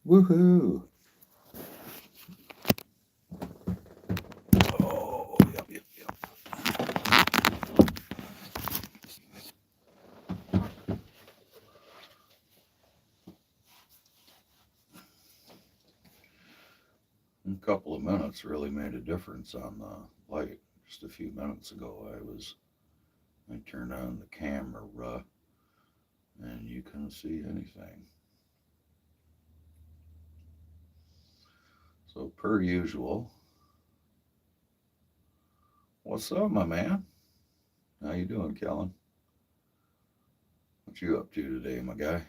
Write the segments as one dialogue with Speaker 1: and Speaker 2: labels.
Speaker 1: Woohoo! Oh, yep, yep, yep. A couple of minutes really made a difference on the light. Just a few minutes ago, I turned on the camera and you couldn't see anything. So per usual, what's up, my man? How you doing, Kellen? What you up to today, my guy?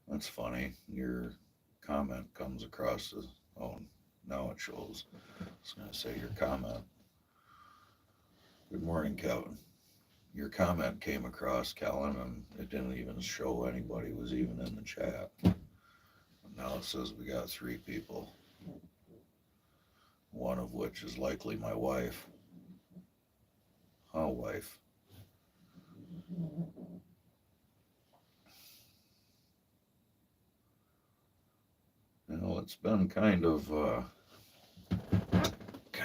Speaker 1: That's funny. Your comment comes across as oh, now it shows. I was gonna say your comment. Good morning, Kevin. Your comment came across, Kellen, and it didn't even show anybody was even in the chat. Now it says we got three people, one of which is likely my wife. Oh, wife. You know, it's been kind of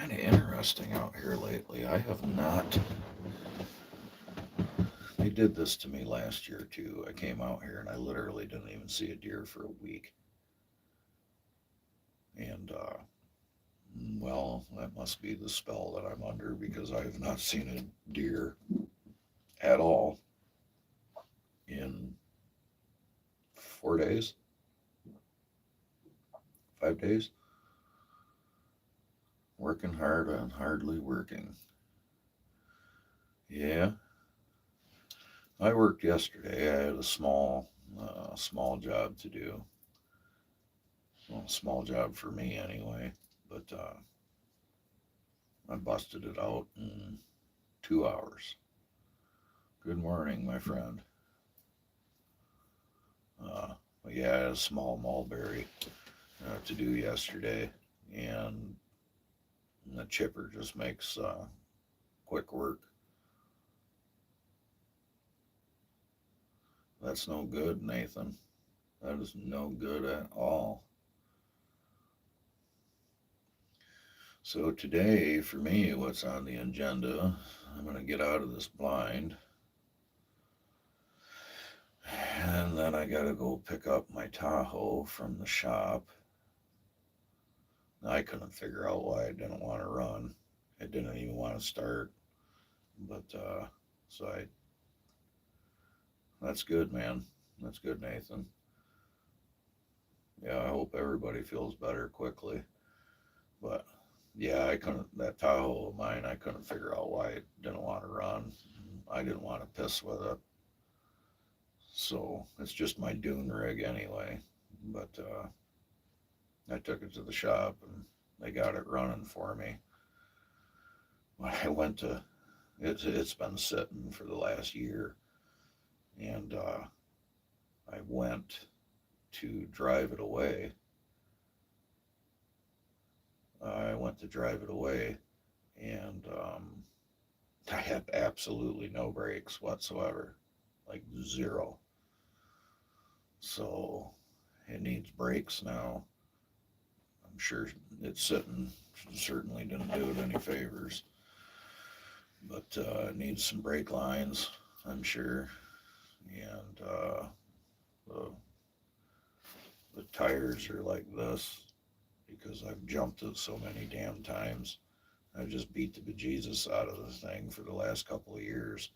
Speaker 1: interesting out here lately. I have not. They did this to me last year too. I came out here and I literally didn't even see a deer for a week. And well, that must be the spell that I'm under because I have not seen a deer at all in 4 days, 5 days. Working hard and hardly working. Yeah, I worked yesterday. I had a small job to do. Well, small job for me anyway. But I busted it out in 2 hours. Good morning, my friend. Uh, yeah, I had a small mulberry to do yesterday, and the chipper just makes quick work. That's no good, Nathan. That is no good at all. So today, for me, what's on the agenda? I'm going to get out of this blind, and then I got to go pick up my Tahoe from the shop. I couldn't figure out why I didn't want to run. It didn't even want to start. But so I that's good, man. That's good, Nathan. Yeah, I hope everybody feels better quickly. But yeah, I couldn't that Tahoe of mine. I couldn't figure out why it didn't want to run. I didn't want to piss with it. So it's just my dune rig anyway. But I took it to the shop and they got it running for me. When I went to it's been sitting for the last year, and I went to drive it away. I went to drive it away, and I had absolutely no brakes whatsoever, like zero. So it needs brakes now. I'm sure it's sitting certainly didn't do it any favors, but it needs some brake lines, I'm sure, and the the tires are like this because I've jumped it so many damn times. I've just beat the bejesus out of the thing for the last couple of years,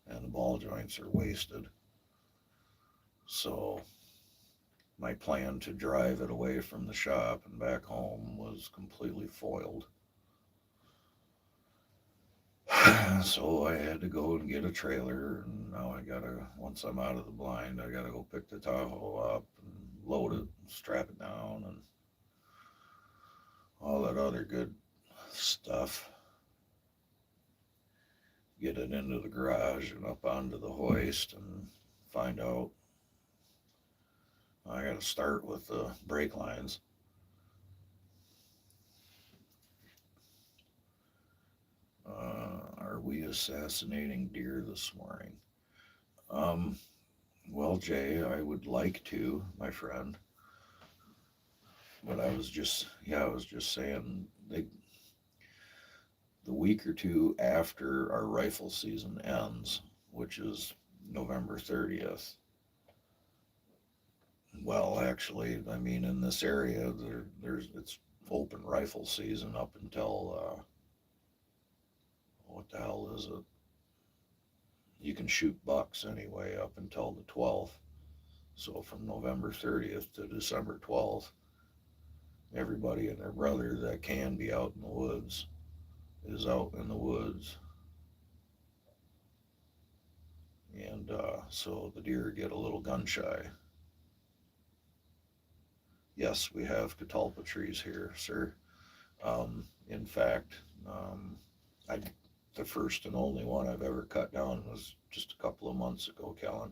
Speaker 1: and the ball joints are wasted. So my plan to drive it away from the shop and back home was completely foiled. So I had to go and get a trailer, and now I gotta, once I'm out of the blind, I gotta go pick the Tahoe up and load it, and strap it down, and all that other good stuff. Get it into the garage and up onto the hoist and find out. I gotta start with the brake lines. Are we assassinating deer this morning? Um, well, Jay, I would like to, my friend, but I was just saying, the week or two after our rifle season ends, which is November 30th. Well, actually, I mean, in this area, it's open rifle season up until, what the hell is it? You can shoot bucks anyway up until the 12th. So from November 30th to December 12th, everybody and their brother that can be out in the woods is out in the woods. And so the deer get a little gun shy. Yes, we have catalpa trees here, sir. In fact, I the first and only one I've ever cut down was just a couple of months ago, Kellen.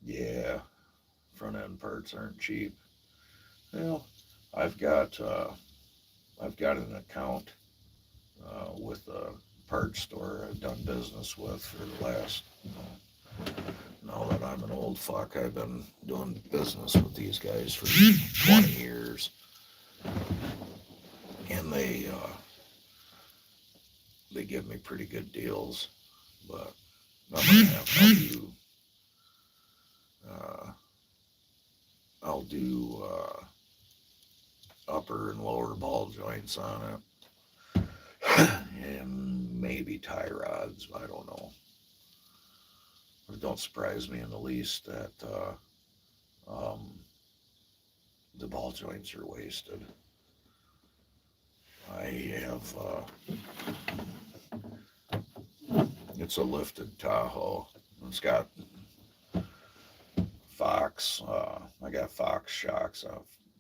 Speaker 1: Yeah, front end parts aren't cheap. Well, I've got uh, I've got an account with a parts store I've done business with for the last. Now that I'm an old fuck, I've been doing business with these guys for 20 years, and they give me pretty good deals. But I'm gonna have uh, I'll do upper and lower ball joints on it, and maybe tie rods. I don't know. It don't surprise me in the least that um, the ball joints are wasted. I have it's a lifted Tahoe. It's got Fox. I got Fox shocks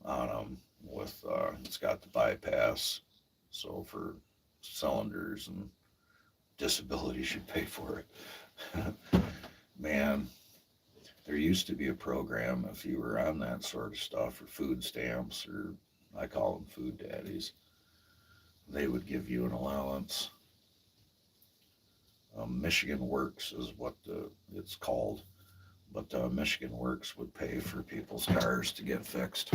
Speaker 1: on them with. It's got the bypass, so for cylinders and disability should pay for it. Man, there used to be a program if you were on that sort of stuff or food stamps or I call them food daddies. They would give you an allowance. Michigan Works is what it's called, but Michigan Works would pay for people's cars to get fixed.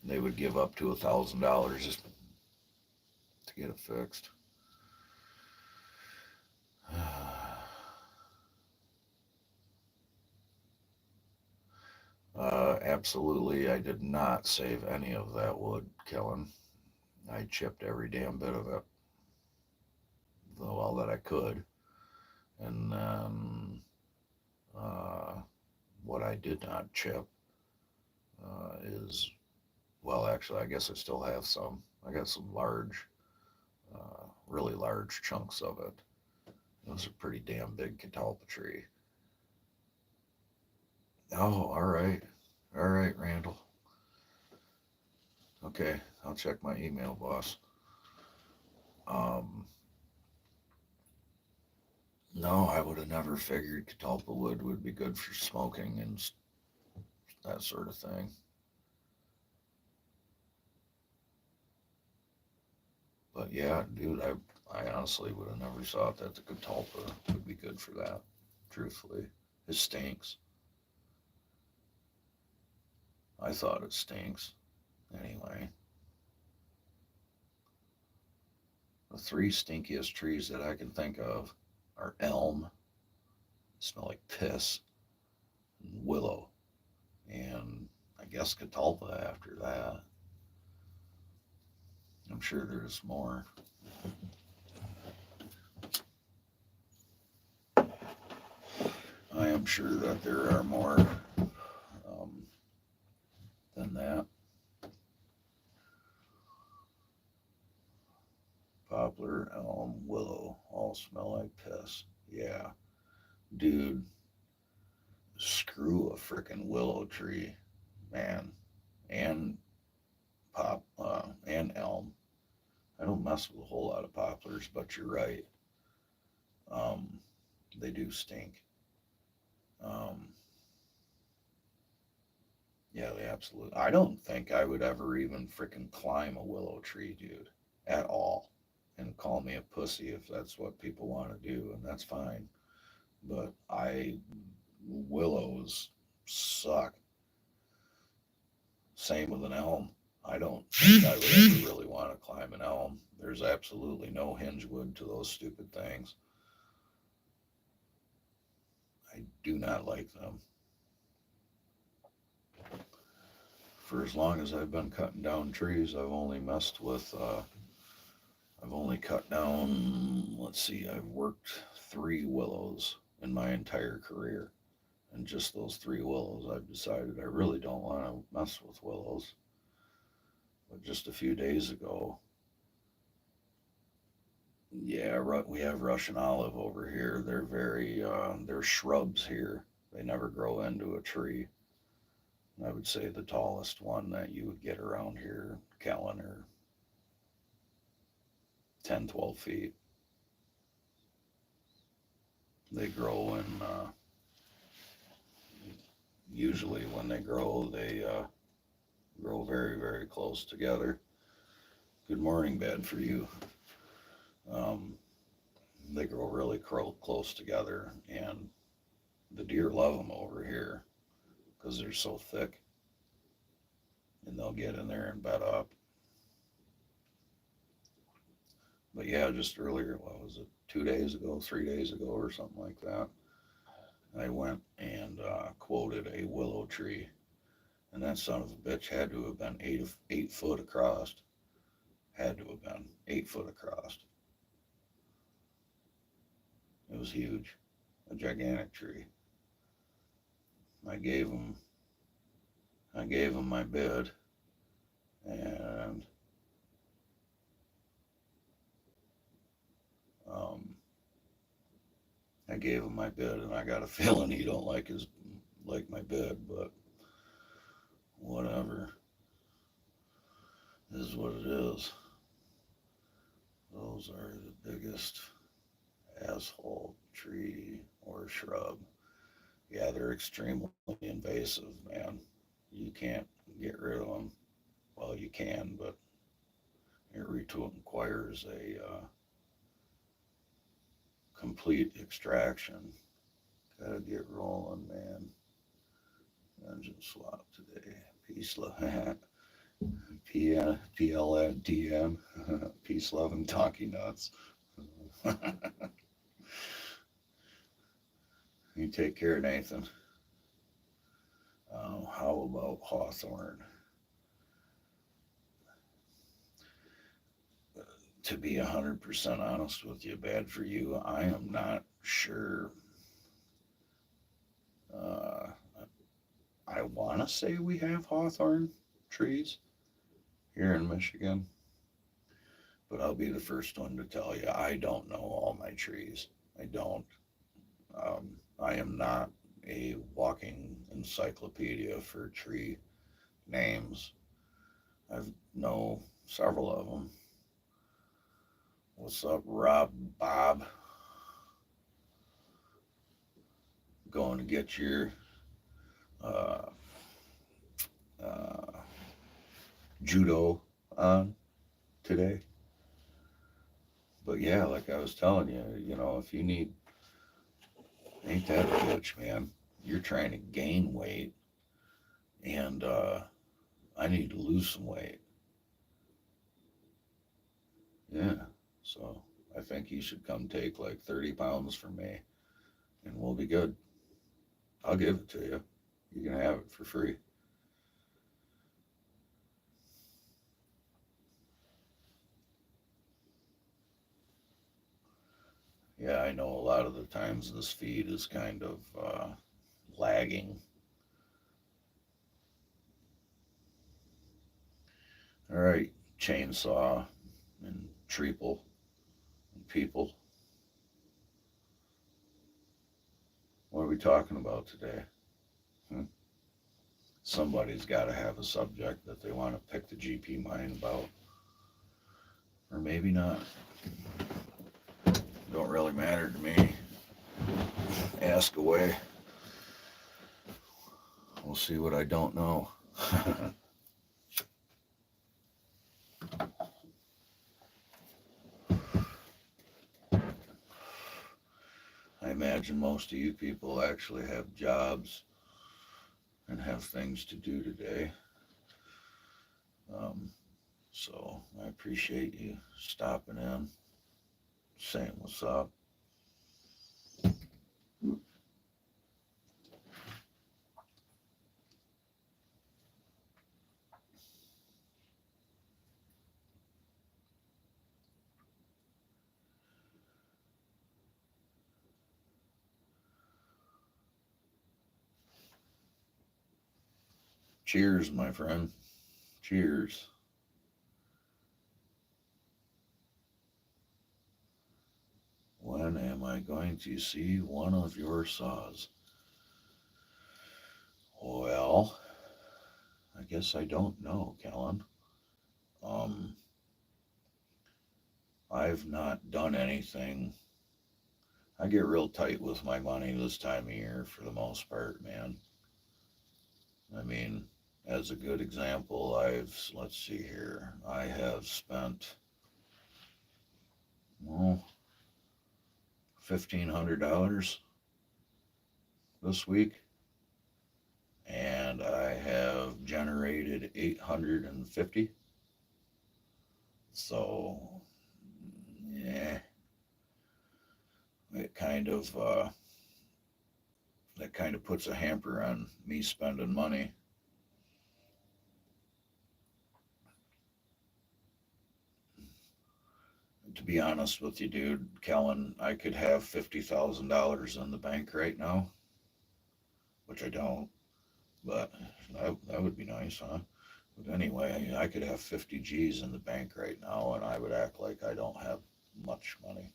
Speaker 1: They would give up to $1,000 to get it fixed. Absolutely, I did not save any of that wood, Kellen. I chipped every damn bit of it, all that I could. And then what I did not chip is, well, actually, I guess I still have some. I got some large, really large chunks of it. It was a pretty damn big catalpa tree. Oh, all right. All right, Randall. Okay, I'll check my email, boss. Um, no, I would have never figured catalpa wood would be good for smoking and that sort of thing. But yeah, dude, I honestly would have never thought that the catalpa would be good for that. Truthfully, it stinks. I thought it stinks. Anyway, the three stinkiest trees that I can think of are elm, smell like piss, and willow, and I guess catalpa after that. I'm sure there's more. I am sure that there are more um, than that. Poplar, elm, willow all smell like piss. Yeah, dude, screw a frickin' willow tree, man, and and elm. I don't mess with a whole lot of poplars, but you're right. Um, they do stink. Um, yeah, they absolutely. I don't think I would ever even frickin' climb a willow tree, dude, at all. And call me a pussy if that's what people want to do, and that's fine. but willows suck. Same with an elm. I don't think I would ever really want to climb an elm. There's absolutely no hinge wood to those stupid things. I do not like them. For as long as I've been cutting down trees, I've only cut down, let's see, I've worked 3 willows in my entire career. And just those 3 willows, I've decided I really don't want to mess with willows. But just a few days ago, yeah, we have Russian olive over here. They're shrubs here. They never grow into a tree. I would say the tallest one that you would get around here, Kellen, are 10, 12 feet. They grow in, usually when they grow, they grow very, very close together. Good morning, bed for you. Um, they grow really close together, and the deer love them over here because they're so thick, and they'll get in there and bed up. But yeah, just earlier, what was it, 2 days ago, 3 days ago, or something like that, I went and quoted a willow tree, and that son of a bitch had to have been 8 foot across. Had to have been 8 foot across. It was huge, a gigantic tree. I gave him, I gave him my bid, and um, I gave him my bid, and I got a feeling he don't like my bid, but whatever. This is what it is. Those are the biggest asshole tree or shrub. Yeah, they're extremely invasive, man. You can't get rid of them. Well, you can, but it requires a complete extraction. Gotta get rolling, man. Engine swap today. Peace, love. PLNTN. Peace, love, and donkey nuts. You take care, Nathan. How about Hawthorne? To be 100% honest with you, bad for you, I am not sure. Uh, I want to say we have hawthorn trees here in Michigan, but I'll be the first one to tell you I don't know all my trees. I don't. I am not a walking encyclopedia for tree names. I know several of them. What's up, Rob Bob? Going to get your uh, uh, judo on today. But yeah, like I was telling you, if you need, ain't that a bitch, man? You're trying to gain weight, and I need to lose some weight. Yeah, so I think you should come take like 30 pounds from me, and we'll be good. I'll give it to you. You can have it for free. Yeah, I know a lot of the times this feed is kind of lagging. All right, chainsaw and treeple and people. What are we talking about today? Hmm? Somebody's got to have a subject that they want to pick the GP mine about, or maybe not. Don't really matter to me. Ask away. We'll see what I don't know. imagine most of you people actually have jobs and have things to do today. Um, so I appreciate you stopping in, saying what's up. Cheers, my friend. Cheers. When am I going to see one of your saws? Well, I guess I don't know, Kellen. Um, I've not done anything. I get real tight with my money this time of year for the most part, man. I mean, as a good example, let's see here, I have spent, well, $1,500 this week, and I have generated 850. So, yeah, it kind of, that kind of puts a hamper on me spending money. To be honest with you, dude, Kellen, I could have $50,000 in the bank right now, which I don't, but that would be nice, huh? But anyway, I could have 50 G's in the bank right now, and I would act like I don't have much money.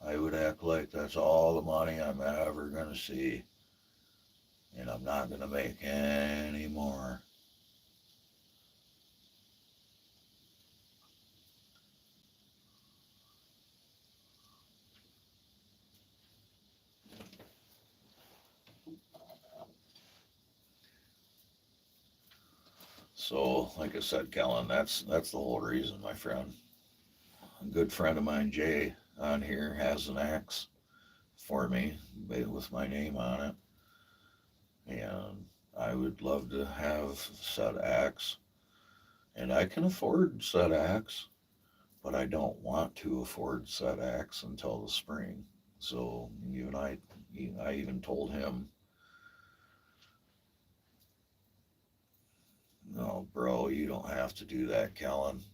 Speaker 1: I would act like that's all the money I'm ever going to see, and I'm not going to make any more. So, like I said, Kellen, that's the whole reason, my friend. A good friend of mine, Jay, on here has an axe for me with my name on it, and I would love to have said axe, and I can afford said axe, but I don't want to afford said axe until the spring. So you and I even told him, no, bro, you don't have to do that, Kellen.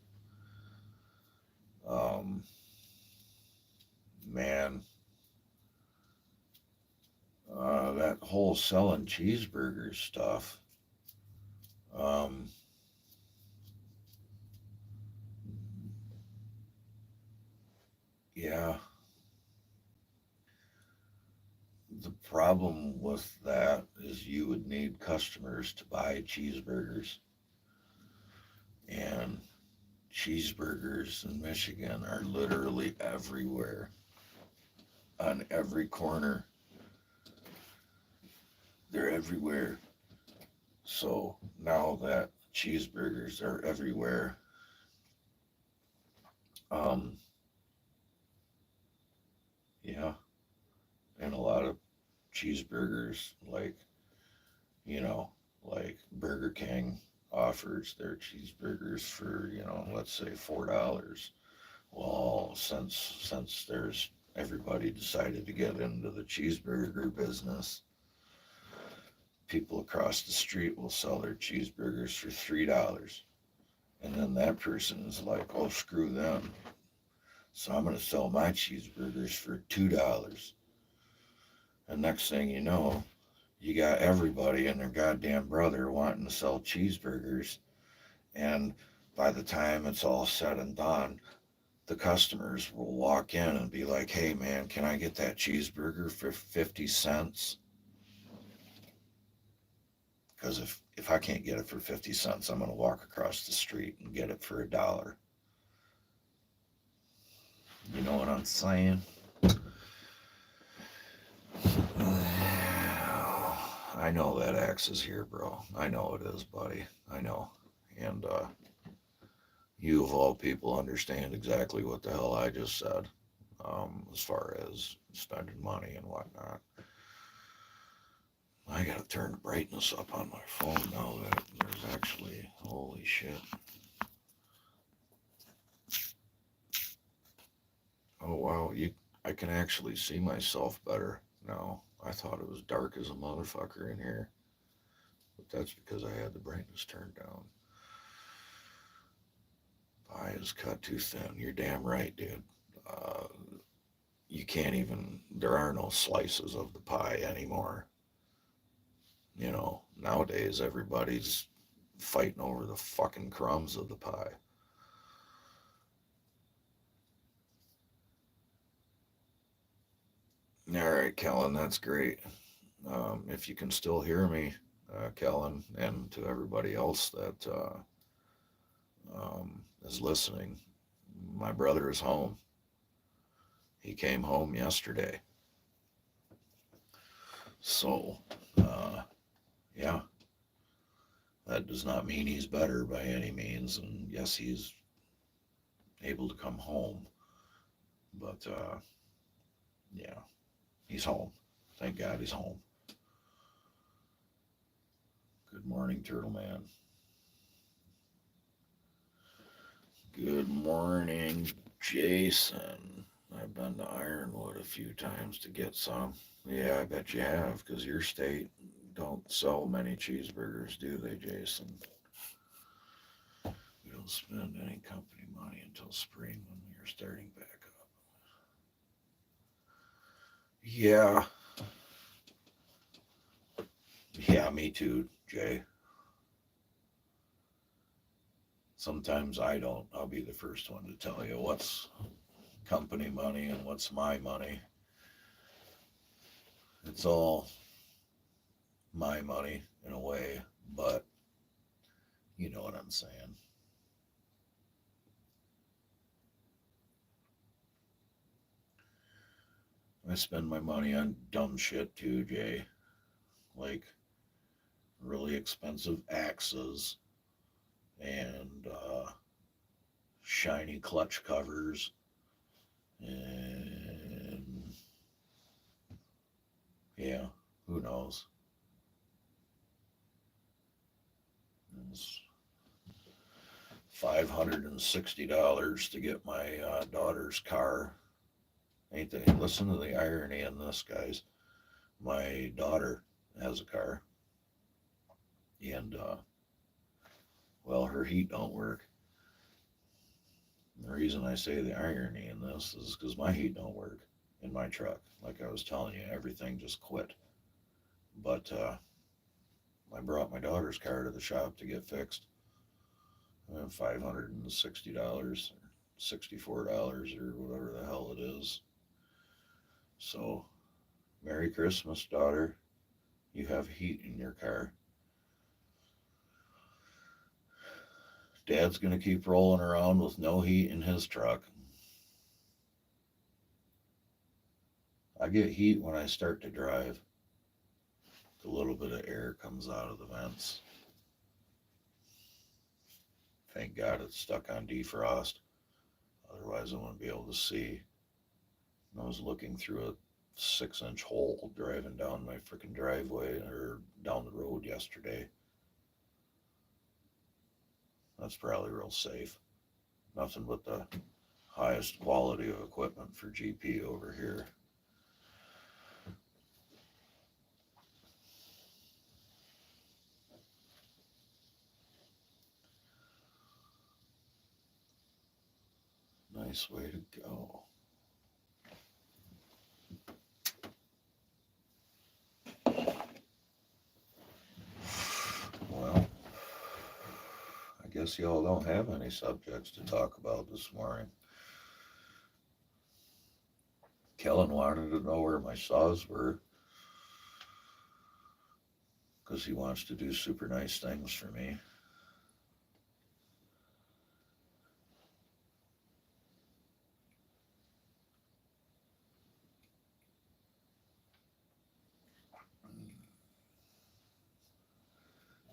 Speaker 1: Um, man, that whole selling cheeseburgers stuff. Um, yeah, the problem with that is you would need customers to buy cheeseburgers, and cheeseburgers in Michigan are literally everywhere, on every corner. They're everywhere. So now that cheeseburgers are everywhere, um, yeah, and a lot of cheeseburgers, you know, like Burger King offers their cheeseburgers for, let's say $4. Well, since there's everybody decided to get into the cheeseburger business, people across the street will sell their cheeseburgers for $3. And then that person is like, oh, screw them. So I'm going to sell my cheeseburgers for $2. And next thing you know, you got everybody and their goddamn brother wanting to sell cheeseburgers. And by the time it's all said and done, the customers will walk in and be like, hey man, can I get that cheeseburger for 50 cents? Because if I can't get it for 50 cents, I'm going to walk across the street and get it for $1. You know what I'm saying? I know that axe is here, bro. I know it is, buddy. I know. And you, of all people, understand exactly what the hell I just said. as far as spending money and whatnot. I gotta turn the brightness up on my phone now that there's actually, holy shit. Oh wow, I can actually see myself better now. I thought it was dark as a motherfucker in here, but that's because I had the brightness turned down. Pie is cut too thin. You're damn right, dude. Uh, you can't even. There are no slices of the pie anymore. Nowadays everybody's fighting over the fucking crumbs of the pie. All right, Kellen, that's great. If you can still hear me, Kellen, and to everybody else that is listening, my brother is home. He came home yesterday. So, yeah, that does not mean he's better by any means. And yes, he's able to come home. But, yeah, he's home. Thank God he's home. Good morning, Turtle Man. Good morning, Jason. I've been to Ironwood a few times to get some. Yeah, I bet you have, because your state don't sell many cheeseburgers, do they, Jason? We don't spend any company money until spring when we are starting back up. Yeah. Yeah, me too, Jay. Sometimes I don't. I'll be the first one to tell you what's company money and what's my money. It's all my money in a way, but you know what I'm saying. I spend my money on dumb shit too, Jay. Like really expensive axes and shiny clutch covers and yeah, who knows? It's $560 to get my daughter's car. Ain't they? Listen to the irony in this, guys. My daughter has a car, and well, her heat don't work. And the reason I say the irony in this is because my heat don't work in my truck. Like I was telling you, everything just quit. But I brought my daughter's car to the shop to get fixed. $560 or $64 or whatever the hell it is. So, Merry Christmas, daughter. You have heat in your car. Dad's going to keep rolling around with no heat in his truck. I get heat when I start to drive. A little bit of air comes out of the vents. Thank God it's stuck on defrost. Otherwise, I wouldn't be able to see. I was looking through a 6-inch hole driving down my freaking driveway or down the road yesterday. That's probably real safe. Nothing but the highest quality of equipment for GP over here. Nice way to go. Well, I guess y'all don't have any subjects to talk about this morning. Kellen wanted to know where my saws were because he wants to do super nice things for me.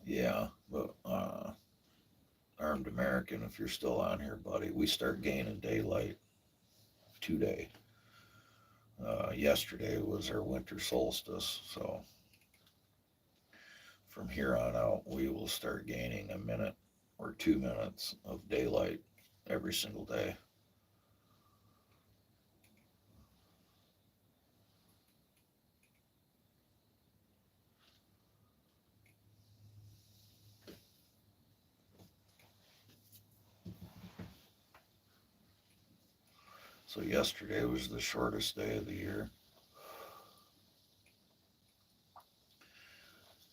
Speaker 1: Yeah, but Armed American, if you're still on here, buddy, we start gaining daylight today. Yesterday was our winter solstice, so from here on out, we will start gaining a minute or 2 minutes of daylight every single day. So yesterday was the shortest day of the year.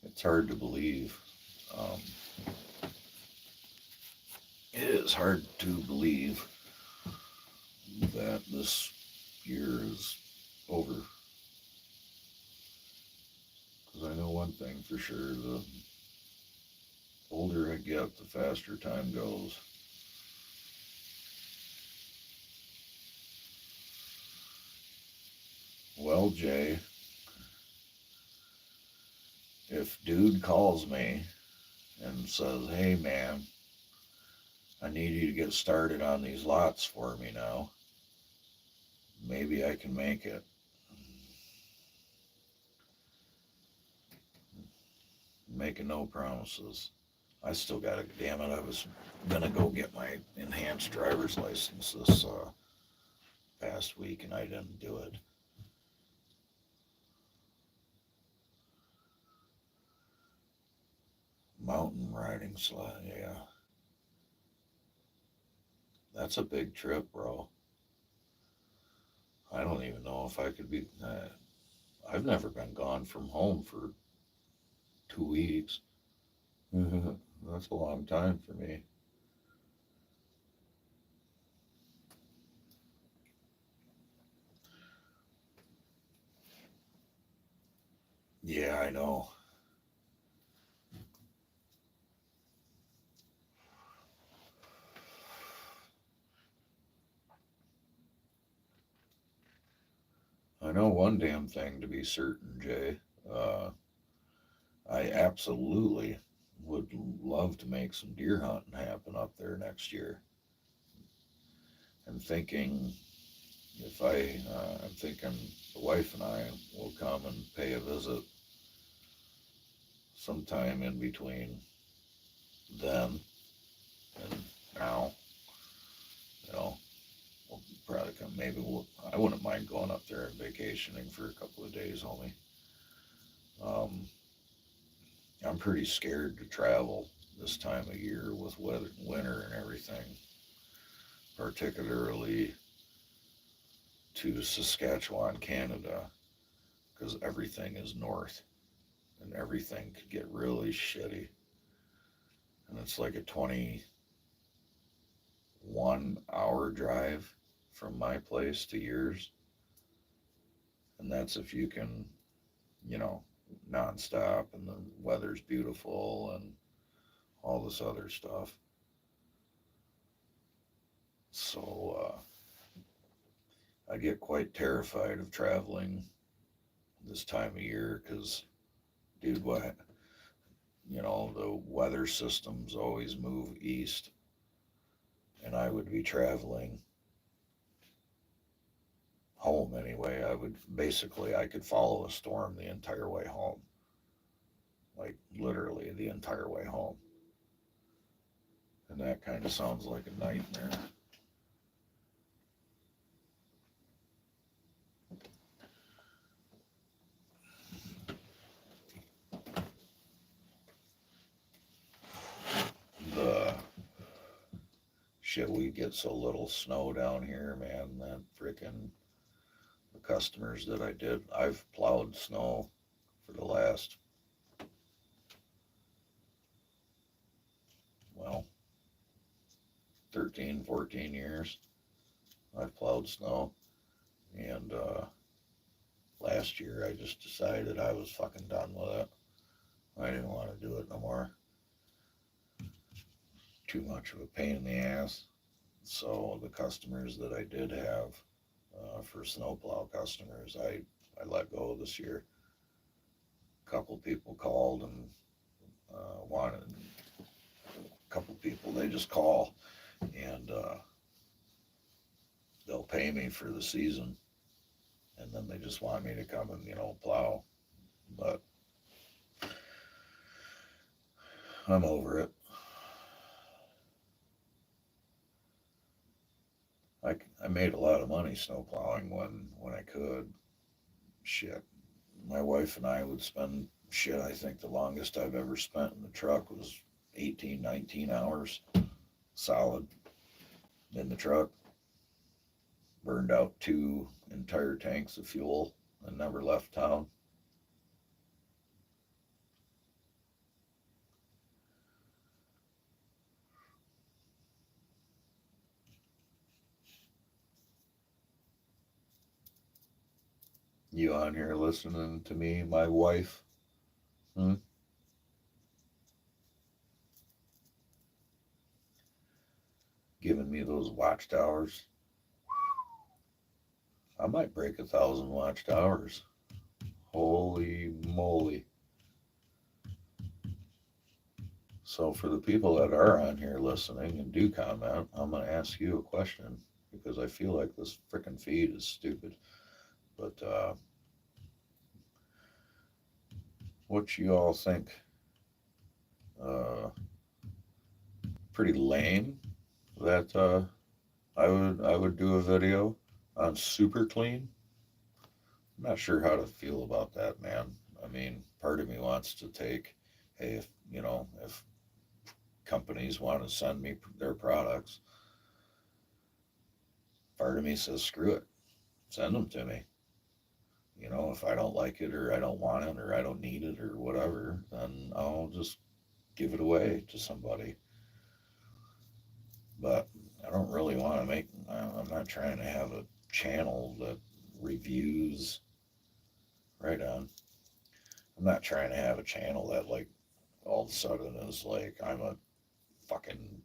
Speaker 1: It's hard to believe. Um, it is hard to believe that this year is over. Because I know one thing for sure, the older I get, the faster time goes. Well, Jay, if dude calls me and says, hey man, I need you to get started on these lots for me now, maybe I can make it. Making no promises. I still got it. Damn it! I was gonna go get my enhanced driver's license this past week, and I didn't do it. Mountain riding sled, yeah, that's a big trip, bro. I don't even know if I could be. I've never been gone from home for 2 weeks. That's a long time for me. Yeah, I know. I know one damn thing to be certain, Jay. Uh, I absolutely would love to make some deer hunting happen up there next year. I'm thinking I'm thinking the wife and I will come and pay a visit sometime in between then and now. You know, we'll probably come. I wouldn't mind going up there and vacationing for a couple of days, homie. Um, I'm pretty scared to travel this time of year with weather, winter and everything, particularly to Saskatchewan, Canada, because everything is north and everything could get really shitty. And it's like a 21-hour drive from my place to yours. And that's if you can, you know, nonstop and the weather's beautiful and all this other stuff. So I get quite terrified of traveling this time of year because, dude, what, the weather systems always move east, and I would be traveling home anyway. I could follow a storm the entire way home, like literally the entire way home. And that kind of sounds like a nightmare. The shit, we get so little snow down here, man. That freaking the customers that I've plowed snow for the last, well, 13, 14 years. I've plowed snow. And last year I just decided I was fucking done with it. I didn't want to do it no more. Too much of a pain in the ass. So the customers that I did have for snowplow customers, I let go this year. A couple people called and wanted, a couple people, they just call and they'll pay me for the season. And and then they just want me to come and, plow. But I'm over it. I made a lot of money snow plowing when I could. Shit. My wife and I would spend, shit, I think the longest I've ever spent in the truck was 18, 19 hours solid in the truck. Burned out 2 entire tanks of fuel and never left town. You on here listening to me, my wife? Hmm? Giving me those watched hours. I might break 1,000 watched hours. Holy moly. So, for the people that are on here listening and do comment, I'm going to ask you a question because I feel like this freaking feed is stupid. But what you all think? Uh, Pretty lame that I would do a video on super clean. I'm not sure how to feel about that, man. I mean, part of me wants to take, hey, if companies want to send me their products, part of me says, screw it, send them to me. If I don't like it or I don't want it or I don't need it or whatever, then I'll just give it away to somebody. But I don't really want to I'm not trying to have a channel that reviews, right on. I'm not trying to have a channel that, like, all of a sudden is like, I'm a fucking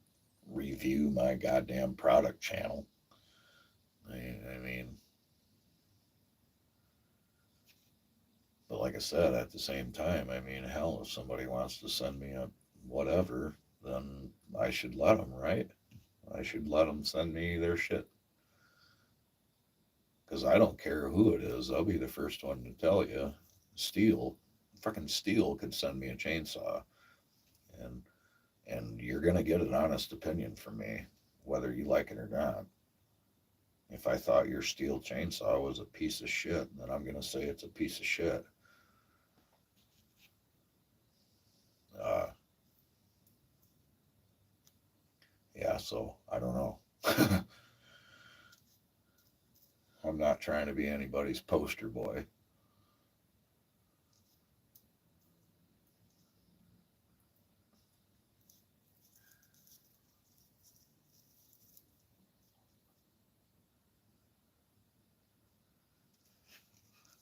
Speaker 1: review my goddamn product channel. I mean, but like I said, at the same time, I mean, hell, if somebody wants to send me a whatever, then I should let them, right? I should let them send me their shit. Because I don't care who it is. I'll be the first one to tell you. Steel, fucking Steel could send me a chainsaw. And you're going to get an honest opinion from me, whether you like it or not. If I thought your Steel chainsaw was a piece of shit, then I'm going to say it's a piece of shit. Uh, yeah, so I don't know. I'm not trying to be anybody's poster boy.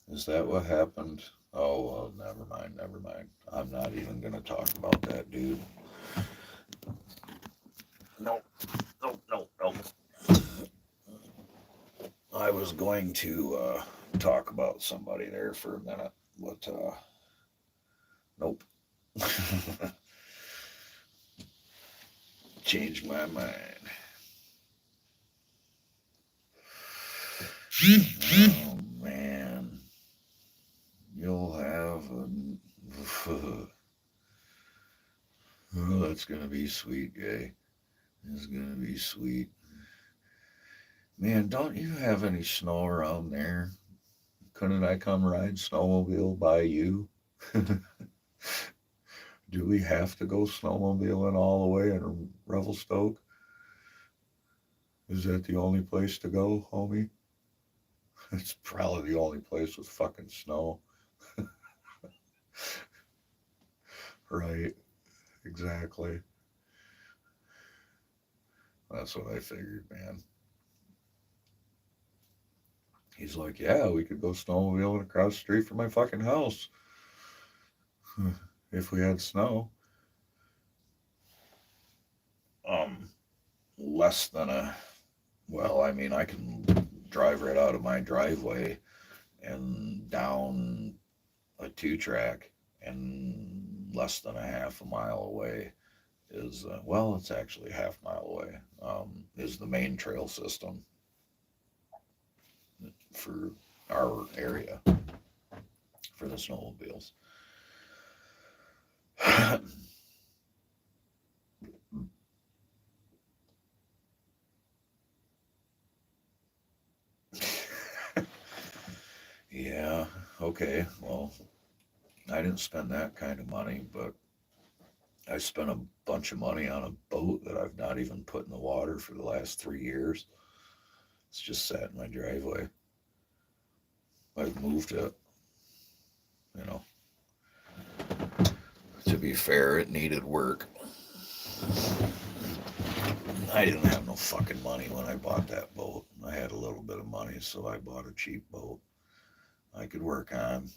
Speaker 1: Is that what happened? Oh, well, never mind, never mind. I'm not even going to talk about that, dude. Nope, nope, nope, nope. I was going to talk about somebody there for a minute, but nope. Changed my mind. Oh, man. You'll have a. Oh, that's going to be sweet, Jay. It's going to be sweet. Man, don't you have any snow around there? Couldn't I come ride snowmobile by you? Do we have to go snowmobiling all the way in Revelstoke? Is that the only place to go, homie? It's probably the only place with fucking snow. Right, exactly. That's what I figured, man. He's like, yeah, we could go snowmobiling across the street from my fucking house if we had snow. Um, Less than a, well, I mean, I can drive right out of my driveway and down a 2 track, and less than a half a mile away is, well, it's actually a half mile away, is the main trail system for our area for the snowmobiles. Yeah, okay. Well, I didn't spend that kind of money, but I spent a bunch of money on a boat that I've not even put in the water for the last 3 years. It's just sat in my driveway. I've moved it, you know. To be fair, it needed work. I didn't have no fucking money when I bought that boat. I had a little bit of money, so I bought a cheap boat I could work on.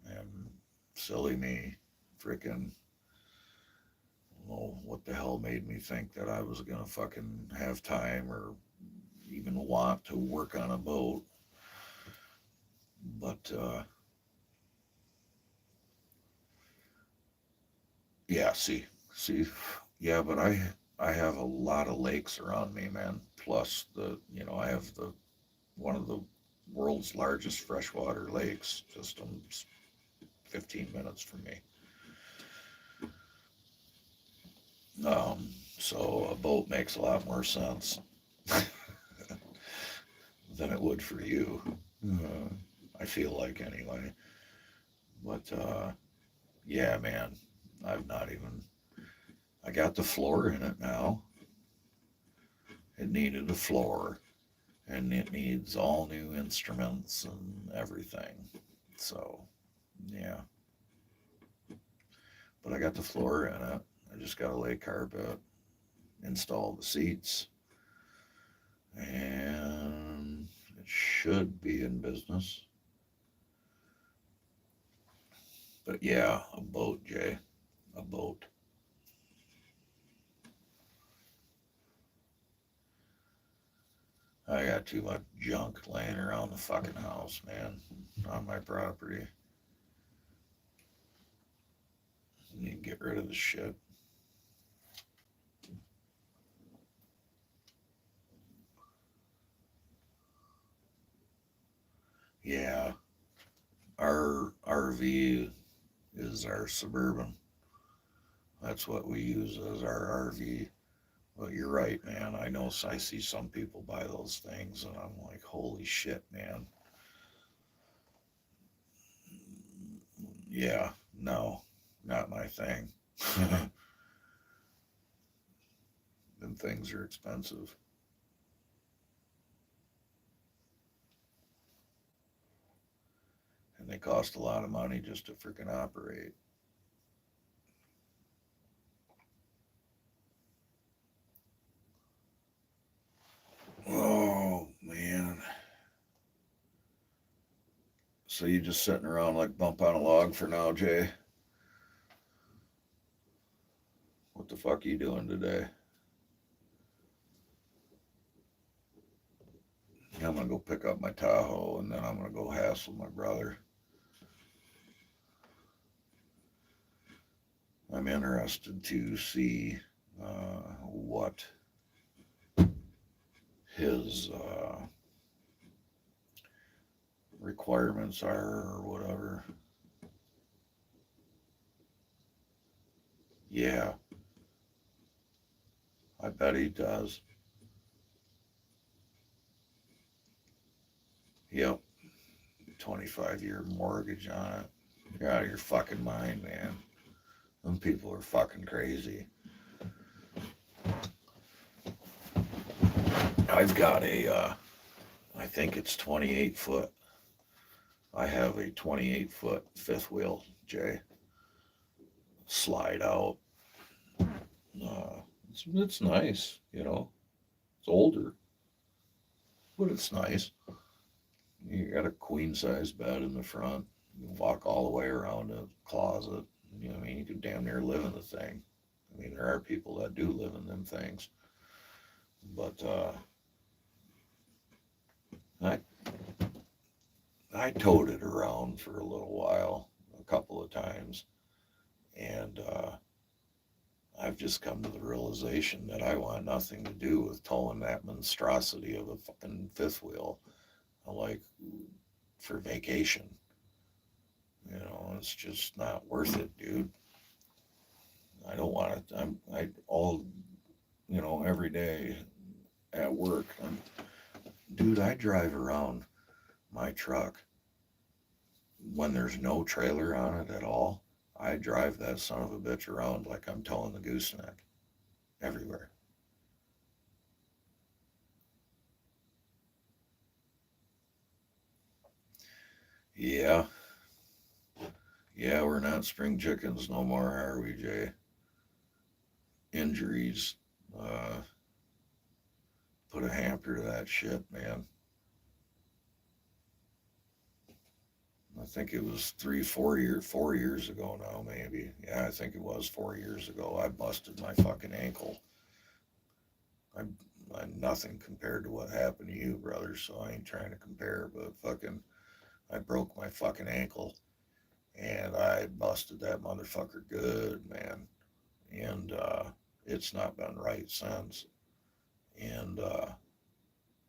Speaker 1: And silly me, freaking, well, what the hell made me think that I was gonna fucking have time or even want to work on a boat? But yeah, see, yeah, but I have a lot of lakes around me, man. Plus I have the one of the world's largest freshwater lakes systems 15 minutes from me. So a boat makes a lot more sense than it would for you. Uh, I feel like anyway. But yeah, man, I've not even. I got the floor in it now. It needed a floor, and it needs all new instruments and everything. So yeah, but I got the floor in it. I just got to lay carpet, install the seats, and it should be in business. But yeah, a boat, Jay, a boat. I got too much junk laying around the fucking house, man, on my property. I need to get rid of the shit. Yeah, our RV is our suburban. That's what we use as our RV. But you're right, man. I see some people buy those things, and I'm like, holy shit, man. Yeah, no, not my thing. Them things are expensive. And they cost a lot of money just to freaking operate. Oh, man. So you just sitting around like bump on a log for now, Jay? What the fuck are you doing today? I'm gonna go pick up my Tahoe and then I'm gonna go hassle my brother. I'm interested to see what his requirements are or whatever. Yeah, I bet he does. Yep, 25-year mortgage on it. You're out of your fucking mind, man. Them people are fucking crazy. I've got I think it's 28 foot. I have a 28-foot fifth wheel, Jay. Slide out. It's nice, you know. It's older, but it's nice. You got a queen size bed in the front. You can walk all the way around a closet. You know what I mean? You can damn near live in the thing. I mean, there are people that do live in them things. But I I towed it around for a little while, a couple of times, and I've just come to the realization that I want nothing to do with towing that monstrosity of a fucking fifth wheel. I'm like, for vacation. It's just not worth it, dude. I don't want it. Every day at work, dude, I drive around my truck when there's no trailer on it at all. I drive that son of a bitch around like I'm towing the gooseneck everywhere. Yeah, yeah, we're not spring chickens no more, are we, Jay? Injuries uh, put a hamper to that shit, man. I think it was 4 years ago now, maybe. Yeah, I think it was 4 years ago. I busted my fucking ankle. I'm, I'm nothing compared to what happened to you, brother. So I ain't trying to compare, but I broke my fucking ankle and I busted that motherfucker good, man. And it's not been right since. And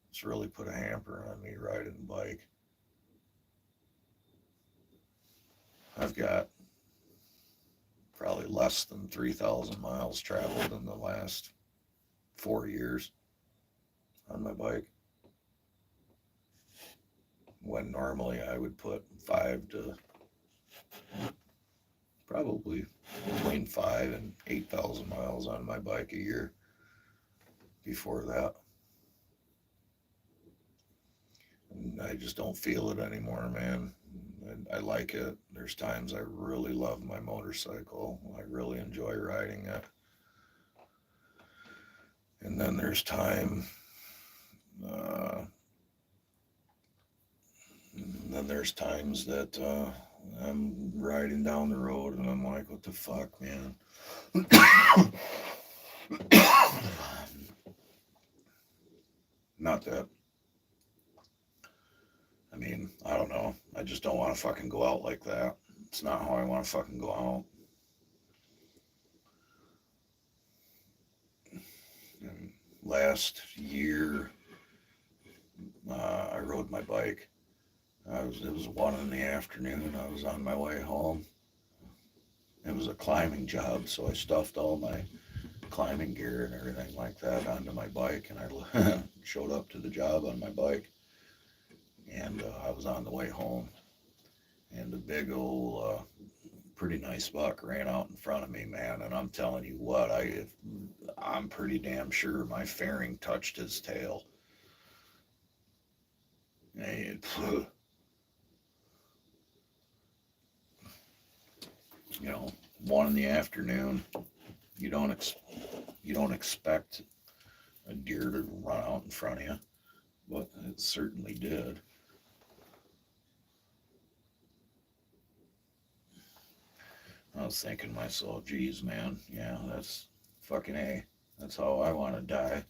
Speaker 1: it's really put a hamper on me riding the bike. I've got probably less than 3,000 miles traveled in the last 4 years on my bike, when normally I would put five to probably between 5 and 8,000 miles on my bike a year before that. And I just don't feel it anymore, man. I like it. There's times I really love my motorcycle. I really enjoy riding it. And then uh, there's times that I'm riding down the road and I'm like, what the fuck, man? Not that, I mean, I don't know. I just don't want to fucking go out like that. It's not how I want to fucking go out. And last year, I rode my bike. It was 1 in the afternoon. I was on my way home. It was a climbing job, so I stuffed all my climbing gear and everything like that onto my bike, and I showed up to the job on my bike, and I was on the way home, and a big old, pretty nice buck ran out in front of me, man, and I'm telling you what, I'm pretty damn sure my fairing touched his tail. And, you know, 1 in the afternoon, you don't ex- you don't expect a deer to run out in front of you, but it certainly did. I was thinking to myself, geez, man, yeah, that's fucking A. That's how I want to die.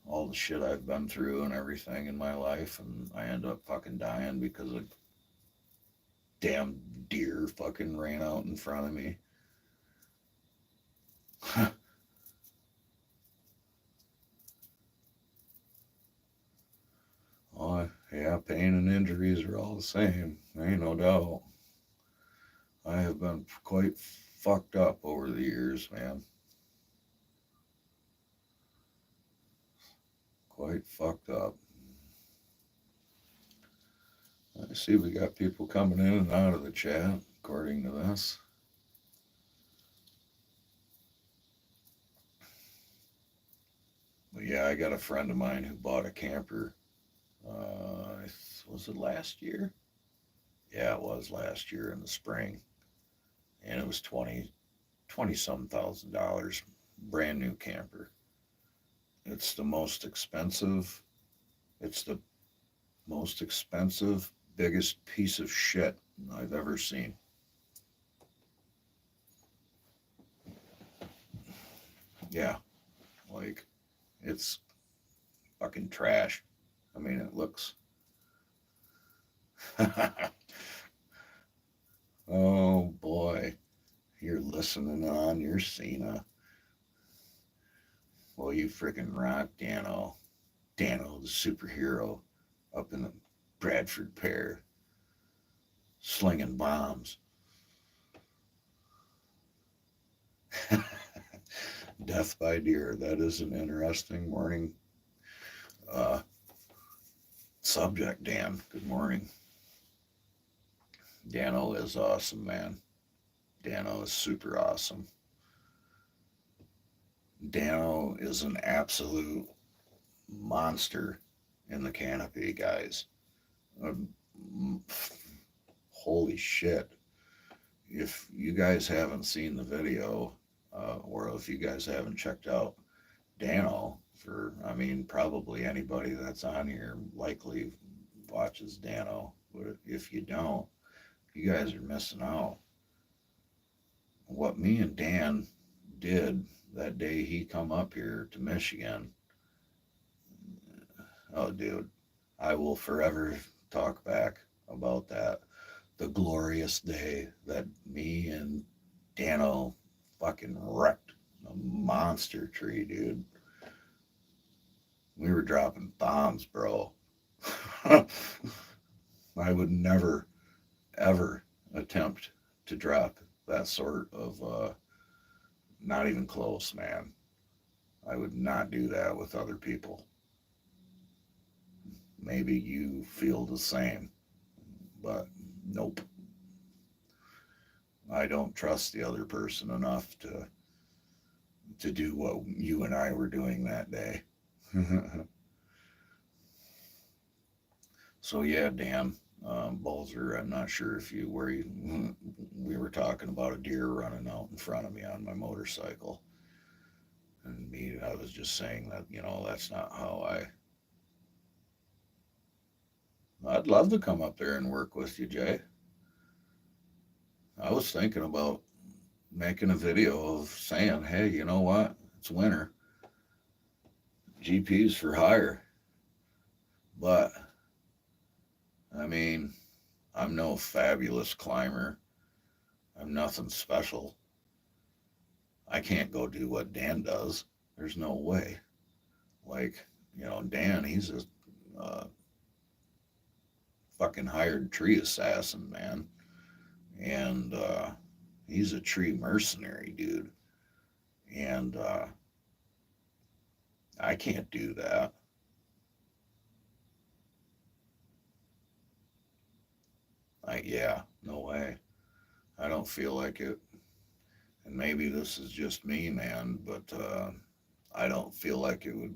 Speaker 1: All the shit I've been through and everything in my life, and I end up fucking dying because a damn deer fucking ran out in front of me. Oh, yeah, pain and injuries are all the same. Ain't no doubt. I have been quite fucked up over the years, man. Quite fucked up. I see we got people coming in and out of the chat, according to this. But yeah, I got a friend of mine who bought a camper. Was it last year? Yeah, it was last year in the spring, and it was 20 some $1,000, brand new camper. It's the most expensive. It's the most expensive, biggest piece of shit I've ever seen. Yeah, like it's fucking trash. I mean, it looks. Oh boy, you're listening on. You're Cena. Well, you freaking rock, Dano. Dano, the superhero, up in the Bradford Pear. slinging bombs. Death by deer. That is an interesting morning uh, subject, Dan. Good morning. Dano is awesome, man. Dano is super awesome. Dano is an absolute monster in the canopy, guys. Um, Holy shit. If you guys haven't seen the video, or if you guys haven't checked out Dano, I mean, probably anybody that's on here likely watches Dano. But if you don't, you guys are missing out. What me and Dan did that day he come up here to Michigan, oh, dude, I will forever talk back about that. The glorious day that me and Dano fucking wrecked a monster tree, dude. We were dropping bombs, bro. I would never, ever attempt to drop that sort of, not even close, man. I would not do that with other people. Maybe you feel the same, but nope. I don't trust the other person enough to do what you and I were doing that day. So yeah, Dan, Balzer, I'm not sure if you were we were talking about a deer running out in front of me on my motorcycle, and I was just saying that that's not how I'd love to come up there and work with you, Jay. I was thinking about making a video of saying, hey, you know what? It's winter. GP's for hire. But, I mean, I'm no fabulous climber. I'm nothing special. I can't go do what Dan does. There's no way. Like, Dan, he's a fucking hired tree assassin, man. And he's a tree mercenary, dude. And I can't do that. Yeah, no way. I don't feel like it. And maybe this is just me, man, but I don't feel like it would,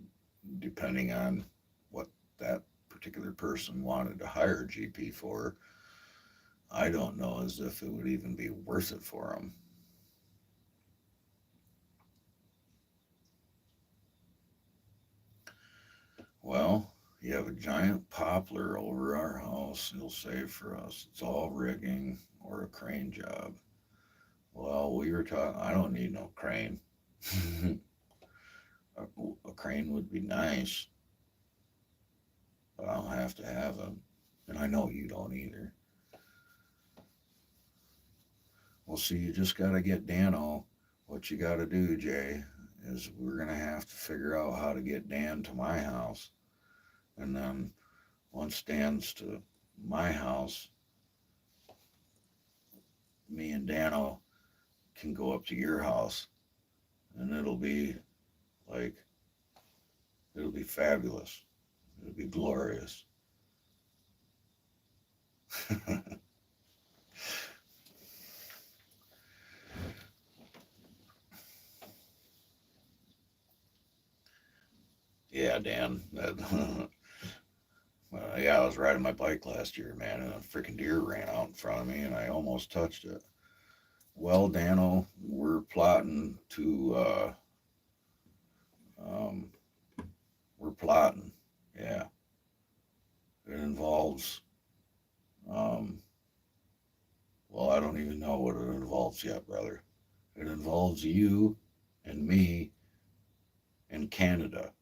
Speaker 1: depending on what that particular person wanted to hire GP for, I don't know as if it would even be worth it for them. Well, you have a giant poplar over our house you'll save for us. It's all rigging or a crane job. Well, we were talking, I don't need no crane. A crane would be nice, but I don't have to have them. And I know you don't either. Well, see, you just got to get Dano. What you got to do, Jay, is we're going to have to figure out how to get Dan to my house. And then once Dan's to my house, me and Dano can go up to your house. And it'll be like, it'll be fabulous. It'll be glorious. Yeah, Dan. Yeah, I was riding my bike last year, man, and a freaking deer ran out in front of me, and I almost touched it. Well, Dano, we're plotting to. Um, we're plotting. Yeah, it involves. Um, well, I don't even know what it involves yet, brother. It involves you and me and Canada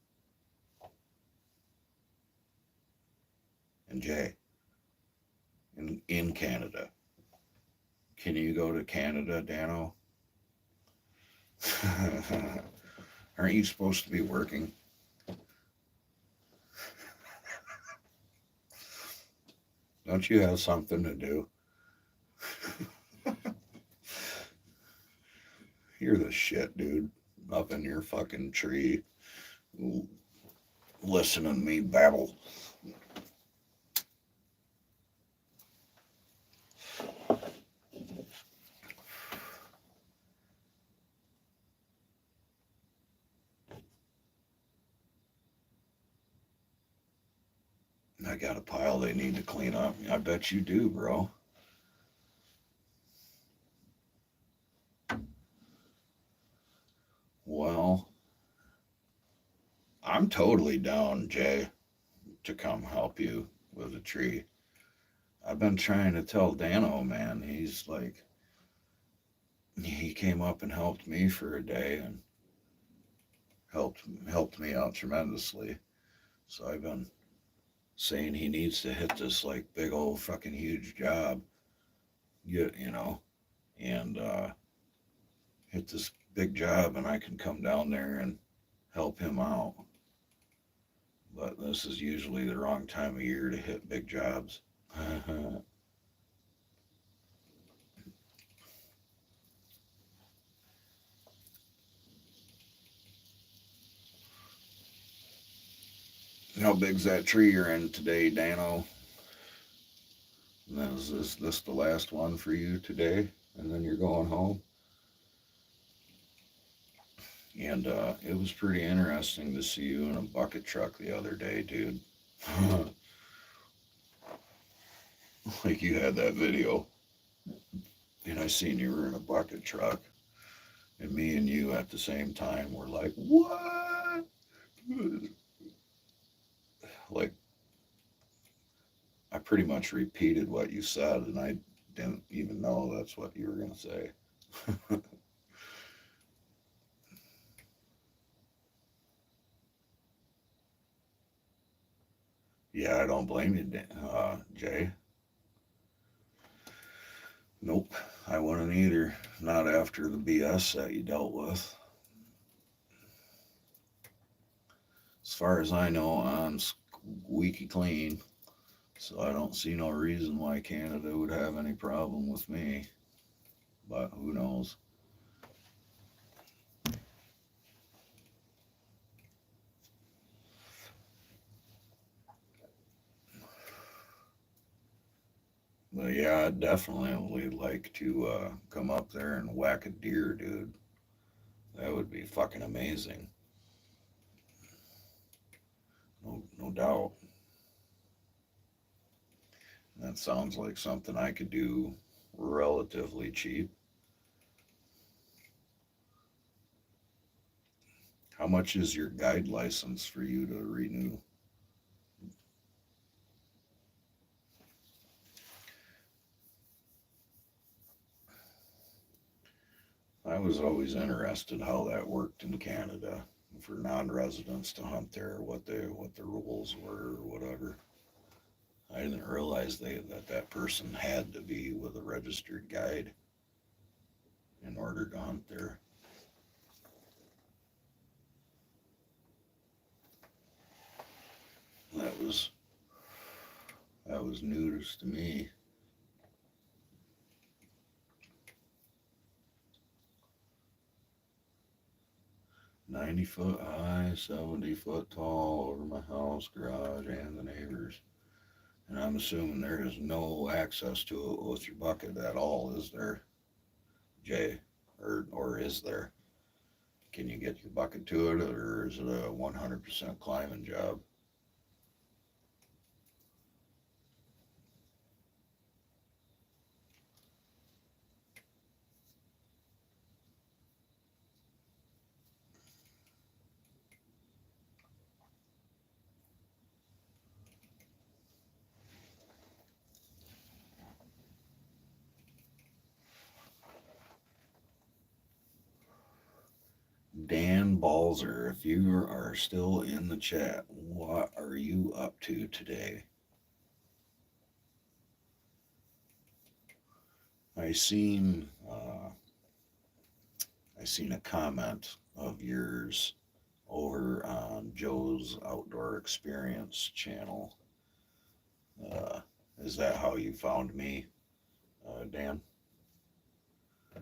Speaker 1: and Jay in Canada. Can you go to Canada, Dano? Aren't you supposed to be working? Don't you have something to do? hear this shit, dude, up in your fucking tree, listening to me babble. I got a pile they need to clean up. I bet you do, bro. Well, I'm totally down, Jay, to come help you with a tree. I've been trying to tell Dano, man. He's like, he came up and helped me for a day and helped me out tremendously. So I've been saying he needs to hit this like big old fucking huge job, and hit this big job, and I can come down there and help him out. But this is usually the wrong time of year to hit big jobs. How big's that tree you're in today, Dano? And then is this the last one for you today? And then you're going home? And it was pretty interesting to see you in a bucket truck the other day, dude. Like you had that video, and I seen you were in a bucket truck, and me and you at the same time were like, what? Like, I pretty much repeated what you said, and I didn't even know that's what you were going to say. Yeah, I don't blame you, Jay. Nope, I wouldn't either. Not after the BS that you dealt with. As far as I know, I'm squeaky clean, so I don't see no reason why Canada would have any problem with me. But who knows? But yeah, I'd definitely like to come up there and whack a deer, dude. That would be fucking amazing. No doubt. That sounds like something I could do relatively cheap. How much is your guide license for you to renew? I was always interested how that worked in Canada for non-residents to hunt there, what the rules were or whatever. I didn't realize that person had to be with a registered guide in order to hunt there. That was that was news to me. 90 foot high, 70 foot tall, over my house, garage, and the neighbors. And I'm assuming there is no access to it with your bucket at all, is there, Jay? Or is there? Can you get your bucket to it, or is it a 100% climbing job? Dan Balzer, if you are still in the chat, what are you up to today? I seen I seen a comment of yours over on Joe's Outdoor Experience channel. Uh, is that how you found me, Dan? I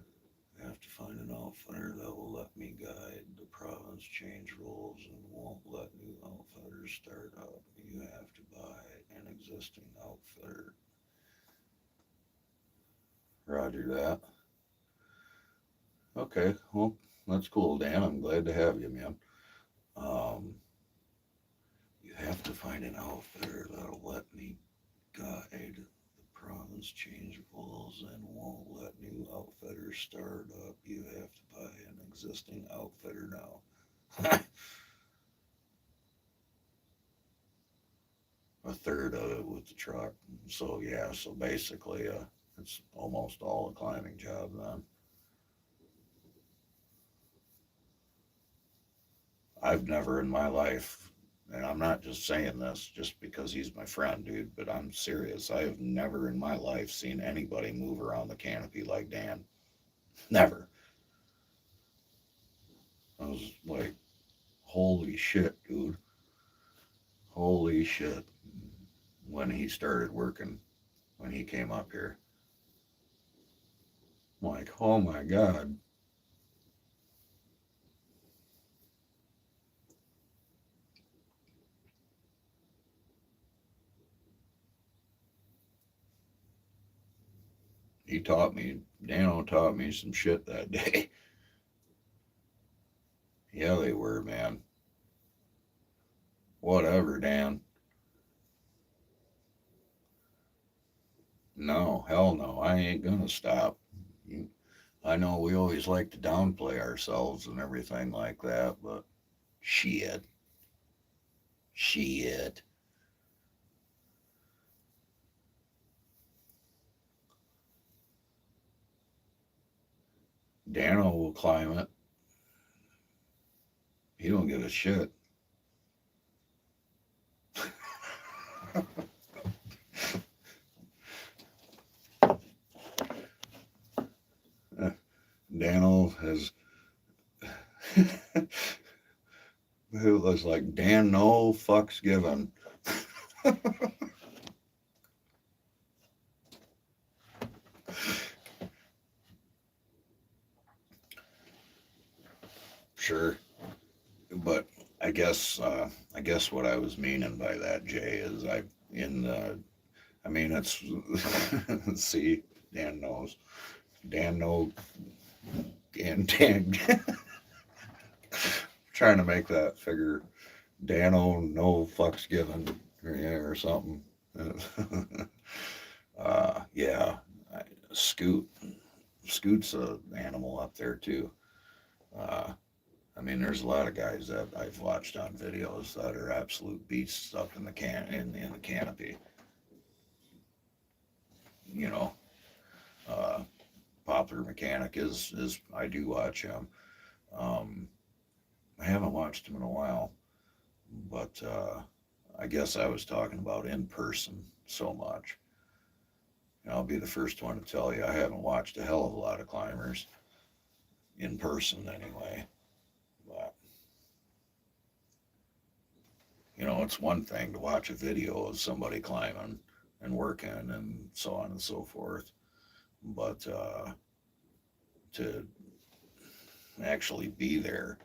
Speaker 1: have to find an outfitter that will let me guide. The province changed rules and won't let new outfitters start up. You have to buy an existing outfitter. Roger that. Okay, well, that's cool, Dan. I'm glad to have you, man. Um, you have to find an outfitter that'll let me guide. The province changed rules and won't let new outfitters start up. You have to buy an existing outfitter now. A third of it with the truck. So yeah, so basically, it's almost all a climbing job then. I've never in my life, and I'm not just saying this just because he's my friend, dude, but I'm serious. I have never in my life seen anybody move around the canopy like Dan. Never. I was like, holy shit, dude. Holy shit. When he started working, when he came up here. I'm like, oh my God. Dano taught me some shit that day. Yeah, they were, man. Whatever, Dan. No, hell no. I ain't gonna stop. I know we always like to downplay ourselves and everything like that, but shit. Shit. Dano will climb it. He don't give a shit. Dano has. It was like Dan, no fucks given. Sure, but I guess what I was meaning by that, Jay, is I in the. I mean, it's see, Dan knows. Dan knows. Dan trying to make that figure. Dano, no fucks given, or something. Yeah, Scoot. Scoot's an animal up there too. Uh, I mean, there's a lot of guys that I've watched on videos that are absolute beasts up in the in the canopy. You know, uh, Popular Mechanic is I do watch him. Um, I haven't watched him in a while, but I guess I was talking about in person so much. And I'll be the first one to tell you I haven't watched a hell of a lot of climbers in person anyway. But it's one thing to watch a video of somebody climbing and working and so on and so forth, but to actually be there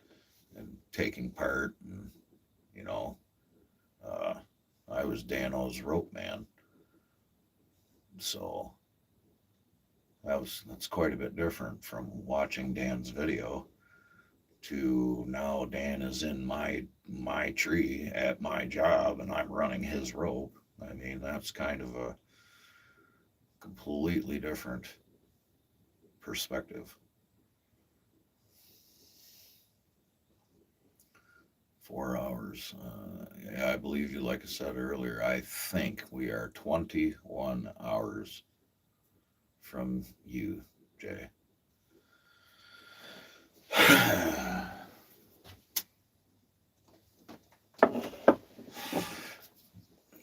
Speaker 1: and taking part, and you know, uh, I was Dano's rope man, so that's quite a bit different from watching Dan's video to now Dan is in my tree at my job and I'm running his rope. I mean, that's kind of a completely different perspective. 4 hours. Yeah, I believe you, like I said earlier, I think we are 21 hours from you, Jay.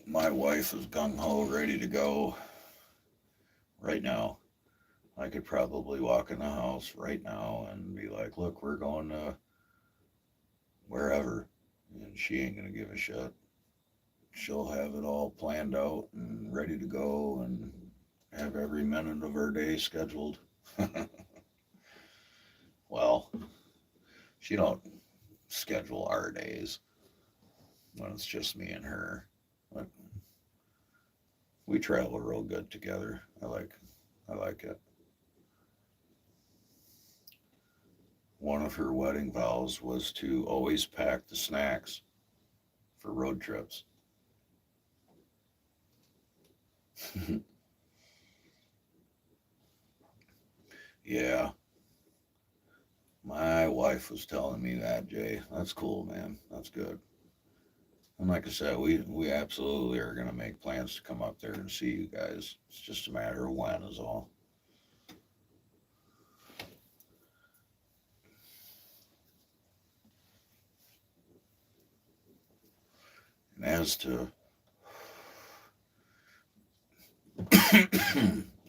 Speaker 1: My wife is gung ho, ready to go right now. I could probably walk in the house right now and be like, look, we're going to wherever. And she ain't going to give a shit. She'll have it all planned out and ready to go and have every minute of her day scheduled. Well, she don't schedule our days when it's just me and her. But we travel real good together. I like it. One of her wedding vows was to always pack the snacks for road trips. Yeah, my wife was telling me that, Jay. That's cool, man. That's good. And like I said, we absolutely are gonna make plans to come up there and see you guys. It's just a matter of when is all. And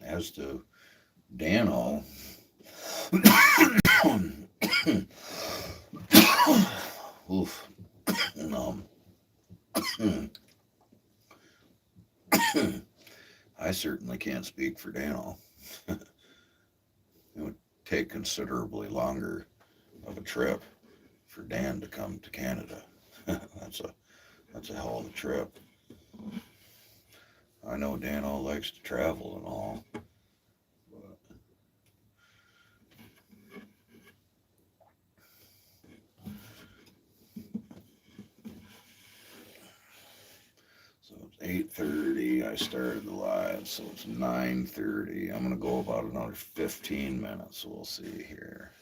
Speaker 1: as to Dano, oof, um, I certainly can't speak for Dano. It would take considerably longer of a trip for Dan to come to Canada. that's a that's a hell of a trip. I know Dano likes to travel and all, but so it's 8:30. I started the live, so it's 9:30. I'm gonna go about another 15 minutes. We'll see here,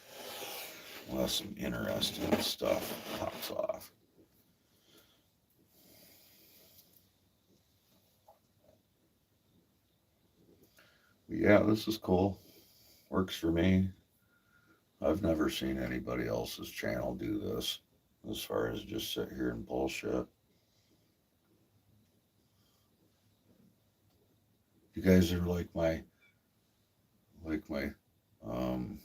Speaker 1: unless some interesting stuff pops off. But yeah, this is cool. Works for me. I've never seen anybody else's channel do this, as far as just sit here and bullshit. You guys are like my um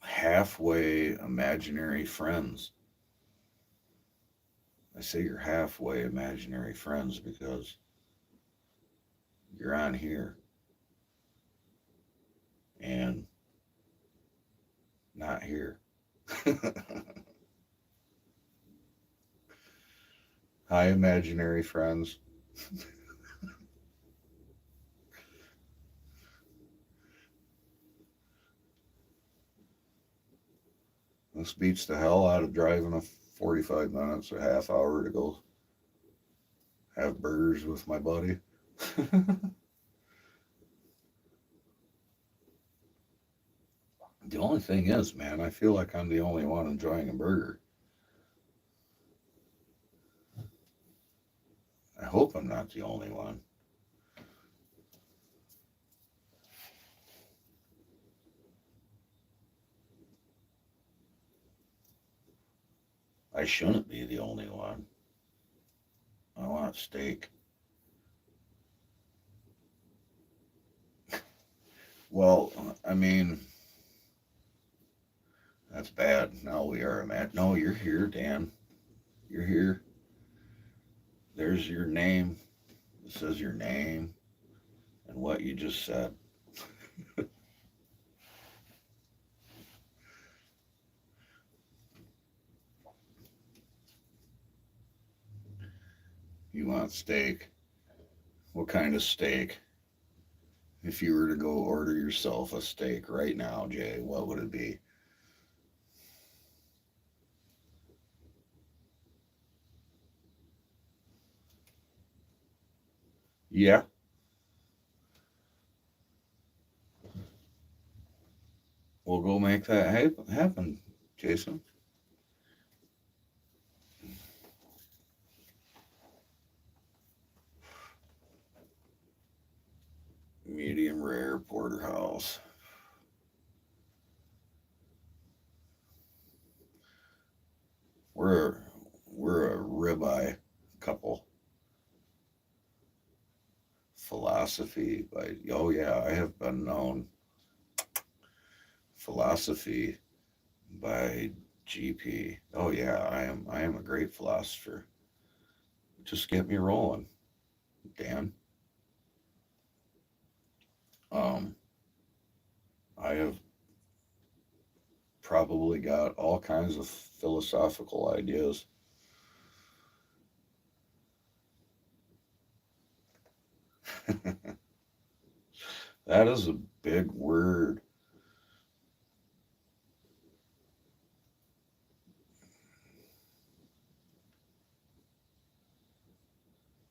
Speaker 1: halfway imaginary friends. I say you're halfway imaginary friends because you're on here and not here. Hi, imaginary friends. This beats the hell out of driving a 45 minutes, a half hour to go have burgers with my buddy. The only thing is, man, I feel like I'm the only one enjoying a burger. I hope I'm not the only one. I shouldn't be the only one. I want steak. Well, I mean, that's bad. No, we are a. No, you're here, Dan. You're here. There's your name. It says your name and what you just said. You want steak. What kind of steak? If you were to go order yourself a steak right now, Jay, what would it be? Yeah, we'll go make that happen, Jason. Medium rare porterhouse. We're we're a ribeye couple. Philosophy by oh yeah, I have been known. Philosophy by GP. Oh yeah, I am a great philosopher. Just get me rolling, Dan. Um, I have probably got all kinds of philosophical ideas. That is a big word.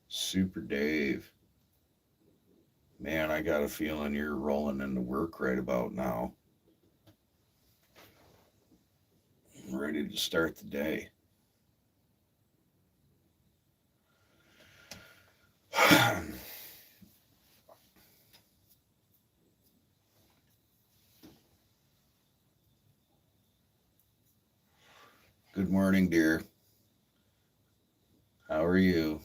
Speaker 1: Super Dave. Man, I got a feeling you're rolling into work right about now. Ready to start the day. Good morning, dear. How are you?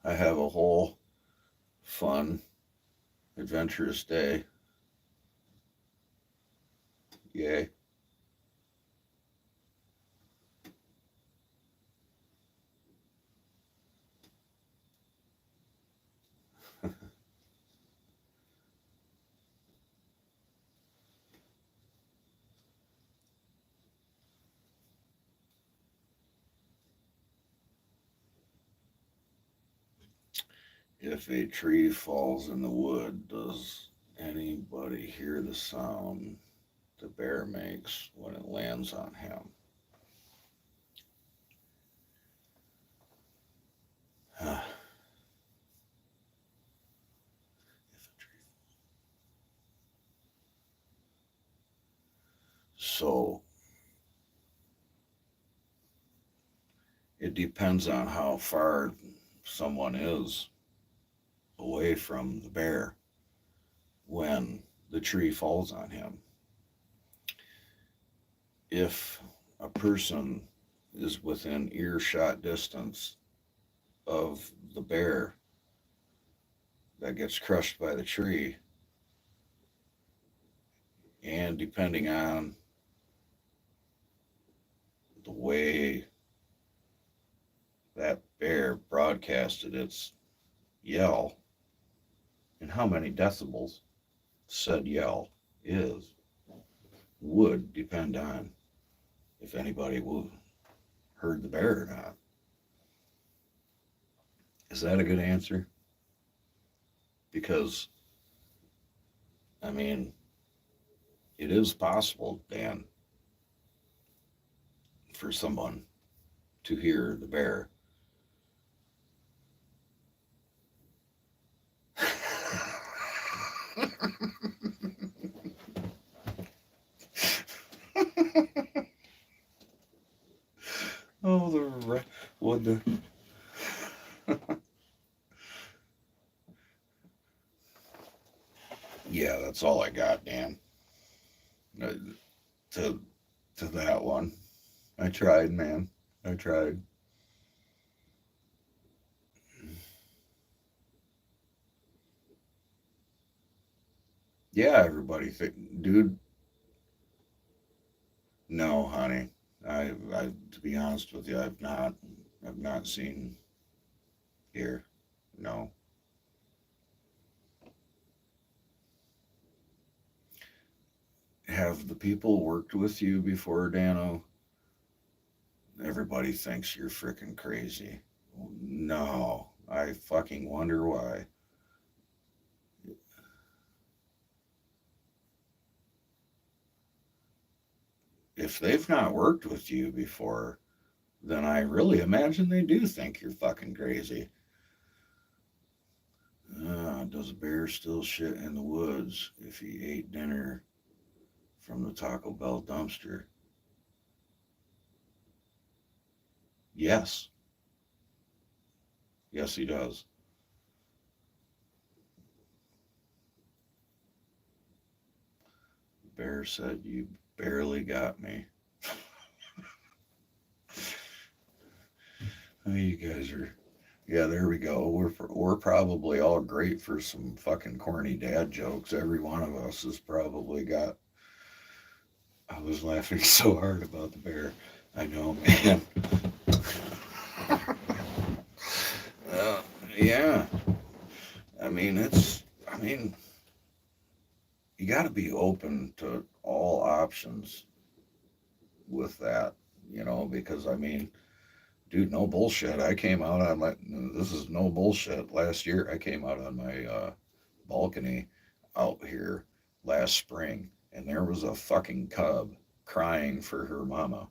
Speaker 1: I have a whole fun, adventurous day. Yay. If a tree falls in the wood, does anybody hear the sound the bear makes when it lands on him? So it depends on how far someone is away from the bear when the tree falls on him. If a person is within earshot distance of the bear that gets crushed by the tree, and depending on the way that bear broadcasted its yell and how many decibels said yell is, would depend on if anybody would heard the bear or not. Is that a good answer? Because, I mean, it is possible, Dan, for someone to hear the bear. Oh, what the? Yeah, that's all I got, Dan. Uh, To to that one, I tried, man. I tried. Yeah, everybody think, dude. No, honey. To be honest with you, I've not seen here. No. Have the people worked with you before, Dano? Everybody thinks you're freaking crazy. No, I fucking wonder why. If they've not worked with you before, then I really imagine they do think you're fucking crazy. Does a bear still shit in the woods if he ate dinner from the Taco Bell dumpster? Yes. Yes, he does. The bear said, "You barely got me." Oh, you guys are. Yeah, there we go. We're probably all great for some fucking corny dad jokes. Every one of us has probably got. I was laughing so hard about the bear. I know, man. uh, yeah. I mean, it's. I mean, you got to be open to all options with that, because I mean, dude, no bullshit. I came out on my, this is no bullshit. Last year, I came out on my balcony out here last spring, and there was a fucking cub crying for her mama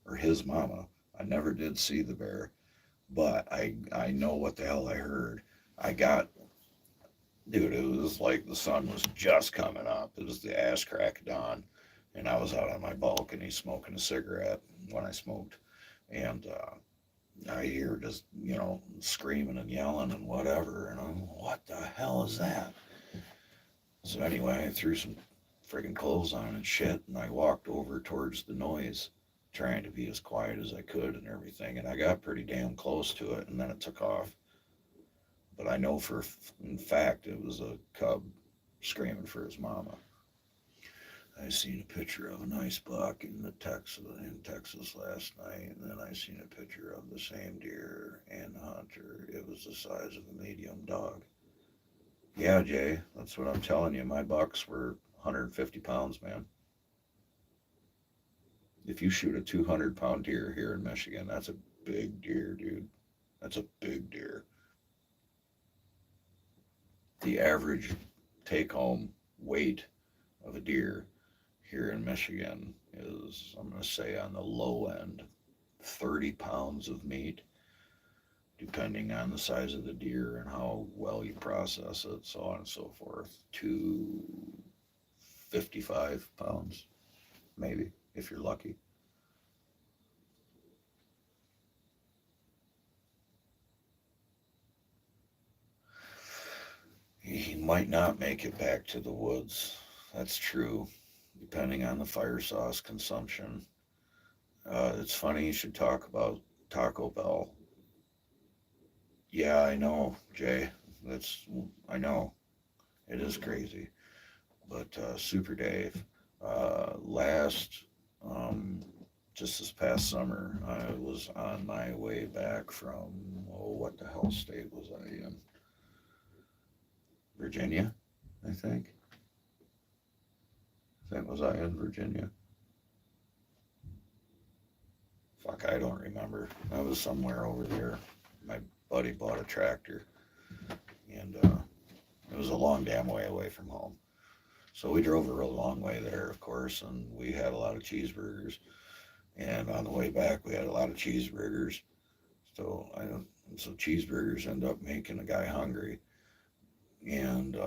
Speaker 1: or his mama. I never did see the bear, but I know what the hell I heard. I got, dude, it was like the sun was just coming up. It was the ass crack of dawn, and I was out on my balcony smoking a cigarette when I smoked, and I hear just, screaming and yelling and whatever, and I'm, what the hell is that? So anyway, I threw some friggin' clothes on and shit, and I walked over towards the noise, trying to be as quiet as I could and everything, and I got pretty damn close to it, and then it took off. But I know in fact it was a cub screaming for his mama. I seen a picture of a nice buck in Texas last night, and then I seen a picture of the same deer and hunter. It was the size of a medium dog. Yeah, Jay, that's what I'm telling you. My bucks were 150 pounds, man. If you shoot a 200-pound deer here in Michigan, that's a big deer, dude. That's a big deer. The average take-home weight of a deer here in Michigan is, I'm going to say on the low end, 30 pounds of meat, depending on the size of the deer and how well you process it, so on and so forth, to 55 pounds, maybe, if you're lucky. He might not make it back to the woods. That's true, depending on the fire sauce consumption. It's funny you should talk about Taco Bell. Yeah, I know, Jay. I know. It is crazy. But Super Dave, last, just this past summer, I was on my way back from, what the hell state was I in? Virginia, I think. Was I in Virginia? Fuck, I don't remember. I was somewhere over there. My buddy bought a tractor, and it was a long damn way away from home. So we drove a real long way there, of course, and we had a lot of cheeseburgers. And on the way back, we had a lot of cheeseburgers. So cheeseburgers end up making a guy hungry. And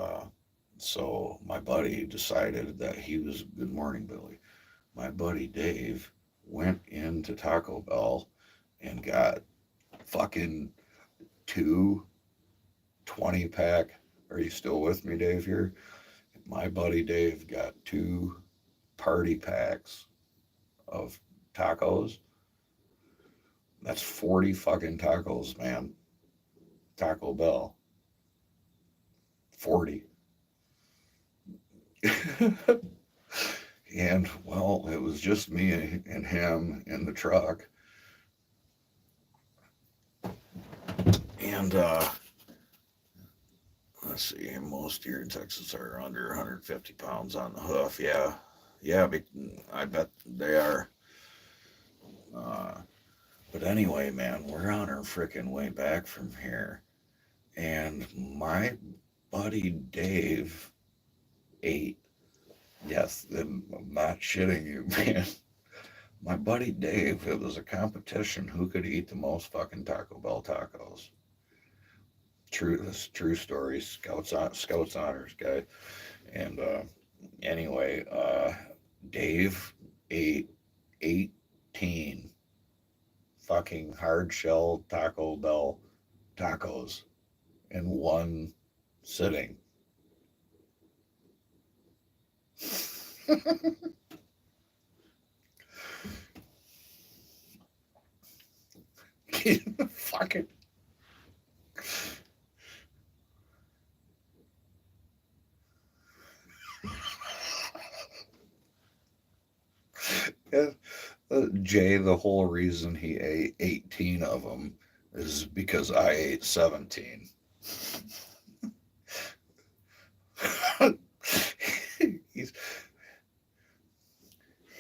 Speaker 1: so my buddy decided that he was, good morning, Billy. My buddy Dave went into Taco Bell and got fucking two 20-pack. Are you still with me, Dave, here? My buddy Dave got two party packs of tacos. That's 40 fucking tacos, man. Taco Bell. 40. And, well, it was just me and him in the truck. And, let's see, most deer in Texas are under 150 pounds on the hoof. Yeah, I bet they are. But anyway, man, we're on our freaking way back from here. And my buddy Dave ate, yes, I'm not shitting you, man. My buddy Dave, it was a competition who could eat the most fucking Taco Bell tacos. True story. Scouts honors guy. And anyway, Dave ate 18 fucking hard shell Taco Bell tacos in one sitting. Fucking Jay, the whole reason he ate 18 of them is because I ate 17. he's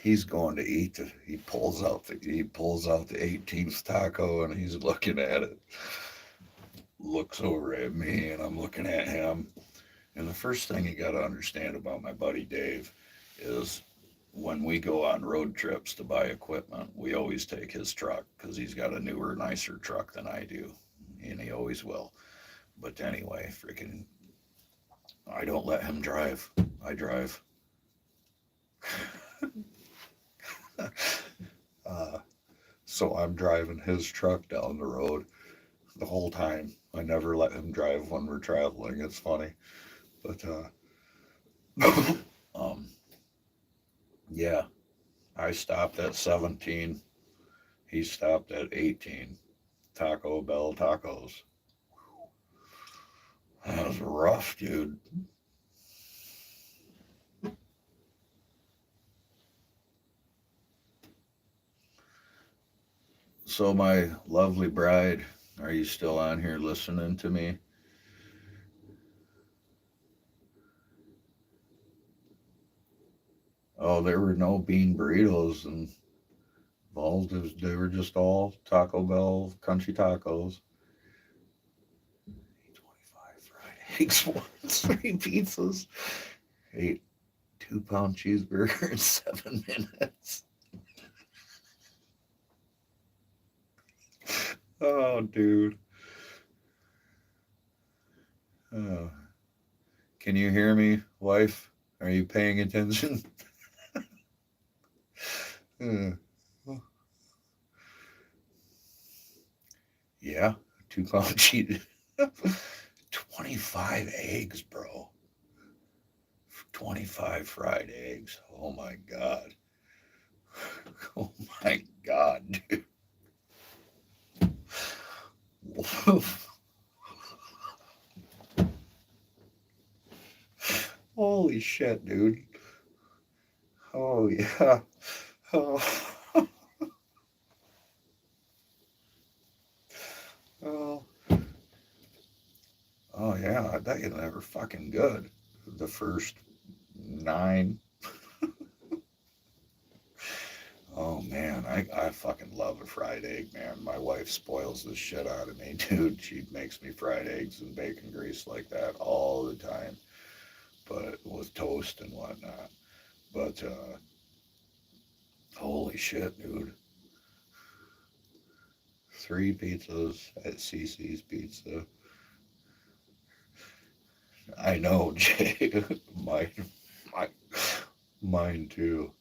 Speaker 1: he's going to eat. He pulls out the 18th taco and he's looking at it. Looks over at me and I'm looking at him. And the first thing you got to understand about my buddy Dave is when we go on road trips to buy equipment, we always take his truck because he's got a newer, nicer truck than I do, and he always will. But anyway, freaking, I don't let him drive. I drive. uh, so I'm driving his truck down the road the whole time. I never let him drive when we're traveling. It's funny, but um, yeah, I stopped at 17. He stopped at 18. Taco Bell tacos. That was rough, dude. So, my lovely bride, are you still on here listening to me? Oh, there were no bean burritos and balls. They were just all Taco Bell country tacos. 25 fried eggs, one, three pizzas, ate 2-pound cheeseburger in 7 minutes. Oh, dude. Oh. Can you hear me, wife? Are you paying attention? Uh, yeah, 2-pound cheese. 25 eggs, bro. 25 fried eggs. Oh my God. Oh my God, dude. Holy shit, dude. Oh, yeah. Oh, oh, oh yeah. I bet you they were fucking good. The first 9. Oh man, I fucking love a fried egg, man. My wife spoils the shit out of me, dude. She makes me fried eggs and bacon grease like that all the time, but with toast and whatnot. But holy shit, dude. 3 pizzas at CC's Pizza. I know, Jay. mine, mine, mine too.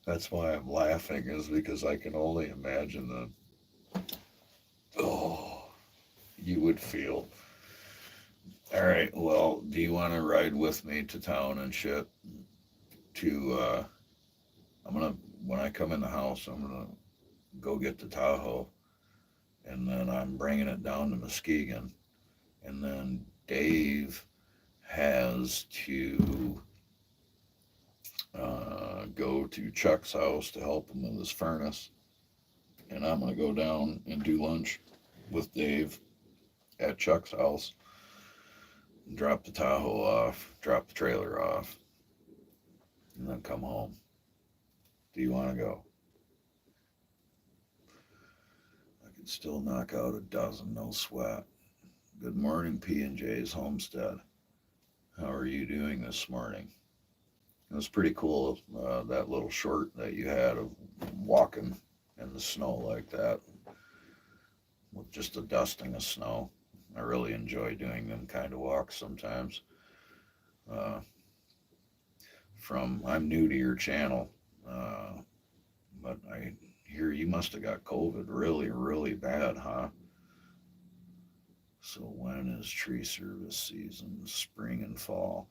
Speaker 1: That's why I'm laughing, is because I can only imagine oh, you would feel. All right, well, do you want to ride with me to town and shit? To I'm gonna when I come in the house, I'm gonna go get the Tahoe, and then I'm bringing it down to Muskegon, and then Dave has to go to Chuck's house to help him with his furnace, and I'm gonna go down and do lunch with Dave at Chuck's house, drop the Tahoe off, drop the trailer off, and then come home. Do you want to go? I can still knock out a dozen, no sweat. Good morning, P&J's Homestead. How are you doing this morning? It was pretty cool, that little short that you had of walking in the snow like that with just a dusting of snow. I really enjoy doing them kind of walks sometimes. Uh, I'm new to your channel, uh, but I hear you must have got COVID really, really bad, huh? So when is tree service season? Spring and fall.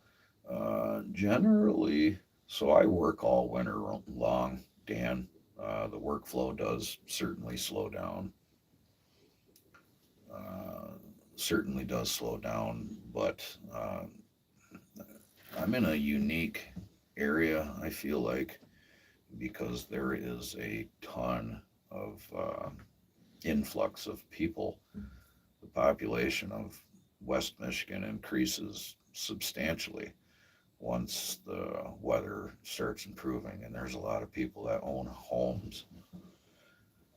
Speaker 1: Generally, so I work all winter long, Dan. The workflow does certainly slow down. Uh, Certainly does slow down, but I'm in a unique area, I feel like, because there is a ton of influx of people. The population of West Michigan increases substantially. once the weather starts improving. And there's a lot of people that own homes,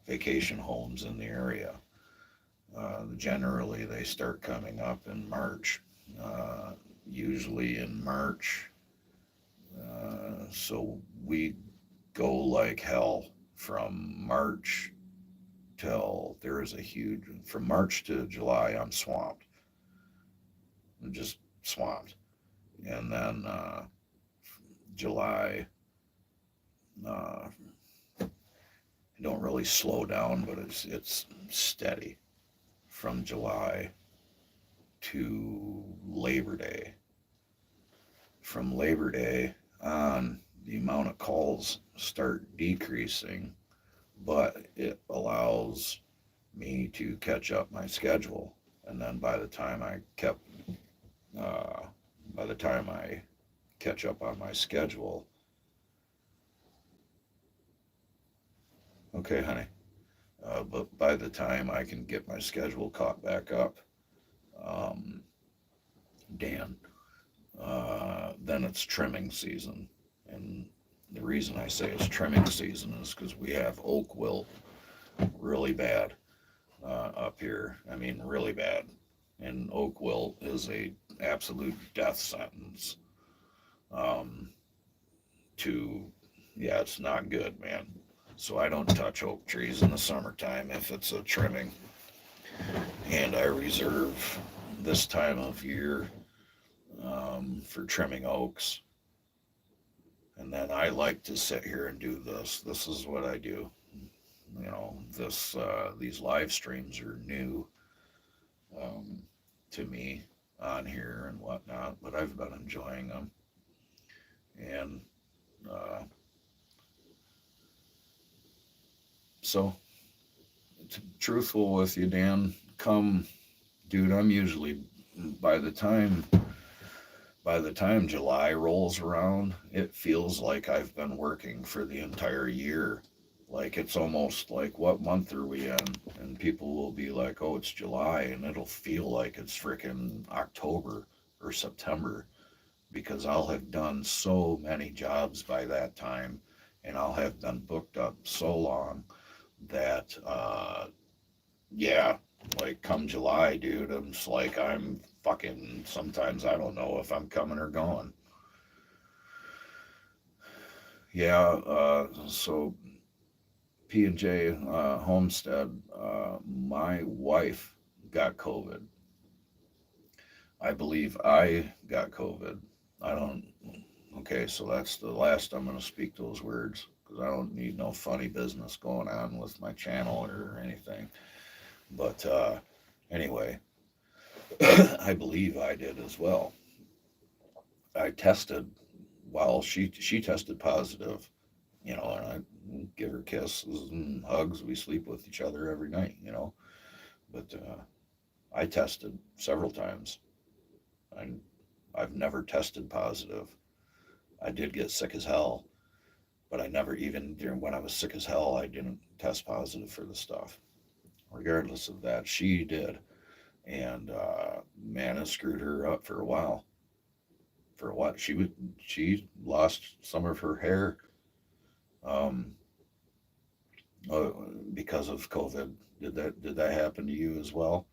Speaker 1: vacation homes in the area. Generally, they start coming up in March, usually in March. So we go like hell from March till there is a huge, from March to July, I'm swamped. I'm just swamped. And then July, uh, I don't really slow down, but it's steady from July to Labor Day. From Labor Day on, the amount of calls start decreasing, but it allows me to catch up my schedule. And then uh, by the time I catch up on my schedule, okay, honey. But by the time I can get my schedule caught back up, um, Dan, then it's trimming season. And the reason I say it's trimming season is because we have oak wilt really bad up here. I mean, really bad. And oak wilt is a absolute death sentence. Um, to Yeah, it's not good, man. So I don't touch oak trees in the summertime if it's a trimming, and I reserve this time of year for trimming oaks. And then I like to sit here and do this. This is what I do. This these live streams are new um, to me on here and whatnot, but I've been enjoying them. And uh, so, truthful with you, Dan, dude, I'm usually by the time by the time July rolls around, it feels like I've been working for the entire year. Like it's almost like, what month are we in? And people will be like, oh, it's July, and it'll feel like it's freaking October or September, because I'll have done so many jobs by that time, and I'll have been booked up so long that, yeah, like come July, dude, I'm just like, I'm fucking, sometimes I don't know if I'm coming or going. Yeah, so P&J Homestead, my wife got COVID. I believe I got COVID. I don't, okay, so that's the last I'm going to speak those words, because I don't need no funny business going on with my channel or anything. But anyway, I believe I did as well. I tested while she tested positive, and I give her kisses and hugs. We sleep with each other every night. But I tested several times. I, I've never tested positive. I did get sick as hell, but I never, even during when I was sick as hell, I didn't test positive for the stuff. Regardless of that, she did, and man, it screwed her up for a while. For what she lost some of her hair, um, uh, because of COVID. Did that happen to you as well?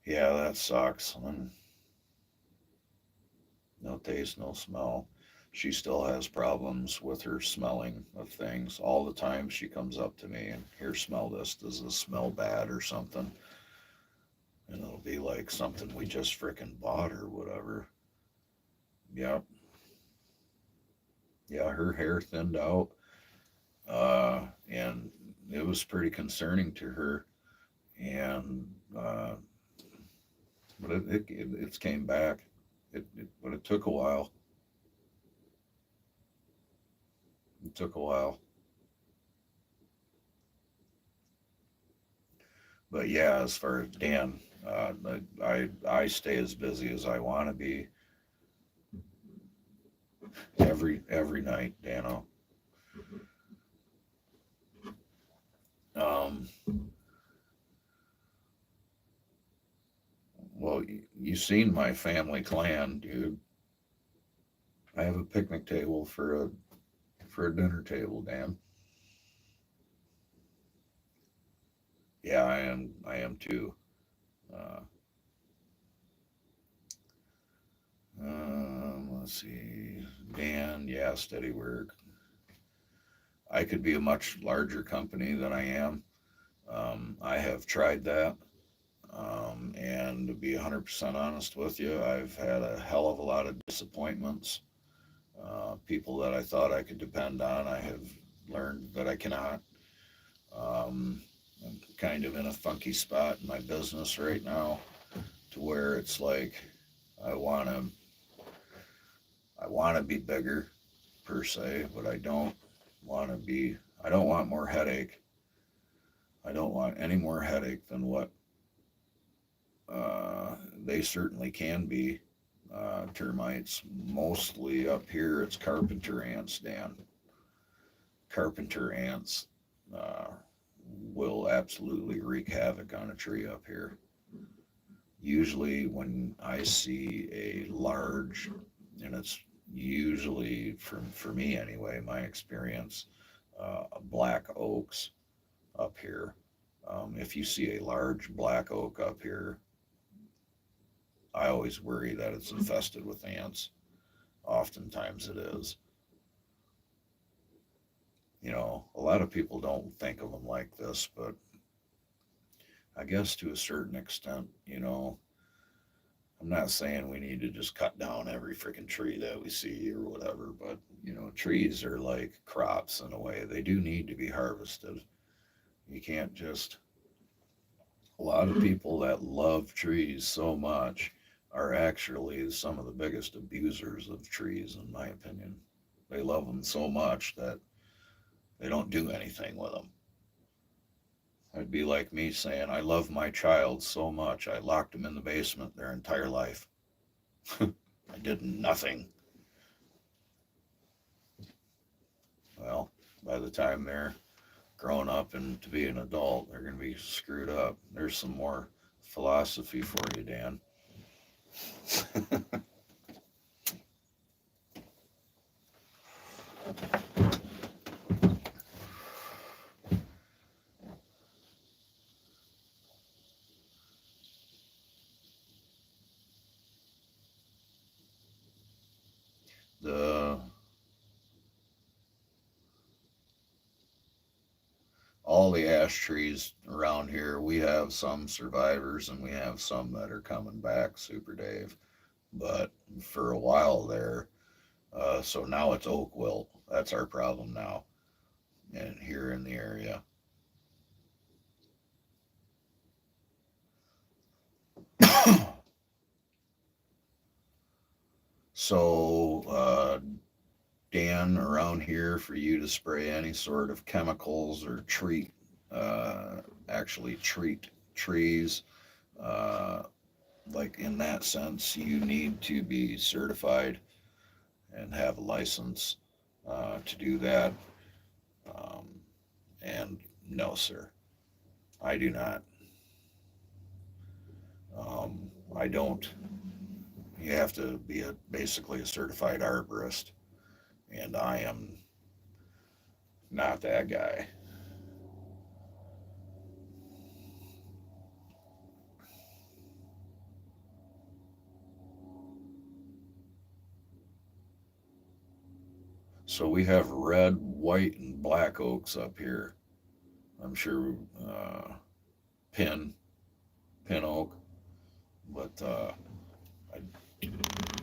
Speaker 1: Yeah, that sucks. No taste, no smell. She still has problems with her smelling of things. All the time she comes up to me and, here, smell this. Does this smell bad or something? And it'll be like something we just frickin' bought or whatever. Yeah, yeah, her hair thinned out. And it was pretty concerning to her. And, but it's came back. But it took a while. It took a while. But yeah, as far as Dan, I stay as busy as I want to be every night, Dano. Um, well, you seen my family clan, dude. I have a picnic table for a dinner table, Dan. Yeah, I am. I am too. Uh, let's see, Dan. Yeah, steady work. I could be a much larger company than I am. I have tried that. And to be 100% honest with you, I've had a hell of a lot of disappointments. People that I thought I could depend on, I have learned that I cannot. Um, I'm kind of in a funky spot in my business right now to where it's like I want to I want to be bigger per se, but I don't want more headache. I don't want any more headache than what they certainly can be. Termites, mostly up here, it's carpenter ants, Dan. Carpenter ants uh, will absolutely wreak havoc on a tree up here. Usually, when I see a large, and it's usually, for me anyway, my experience, black oaks up here. If you see a large black oak up here, I always worry that it's infested with ants. Oftentimes it is. A lot of people don't think of them like this, but I guess to a certain extent, I'm not saying we need to just cut down every freaking tree that we see or whatever, but, trees are like crops in a way. They do need to be harvested. You can't just, a lot of people that love trees so much are actually some of the biggest abusers of trees, in my opinion. They love them so much that they don't do anything with them. It'd be like me saying, I love my child so much, I locked them in the basement their entire life. I did nothing. Well, by the time they're grown up and to be an adult, they're going to be screwed up. There's some more philosophy for you, Dan. the all the ash trees around here, we have some survivors and we have some that are coming back, Super Dave. But for a while there, so now it's oak wilt. That's our problem now, and here in the area. So, Dan, around here, for you to spray any sort of chemicals or actually treat trees, uh, like in that sense, you need to be certified and have a license to do that. Um, and no, sir, I do not. I don't. You have to be basically a certified arborist, and I am not that guy. So we have red, white, and black oaks up here. I'm sure pin pin oak, but I,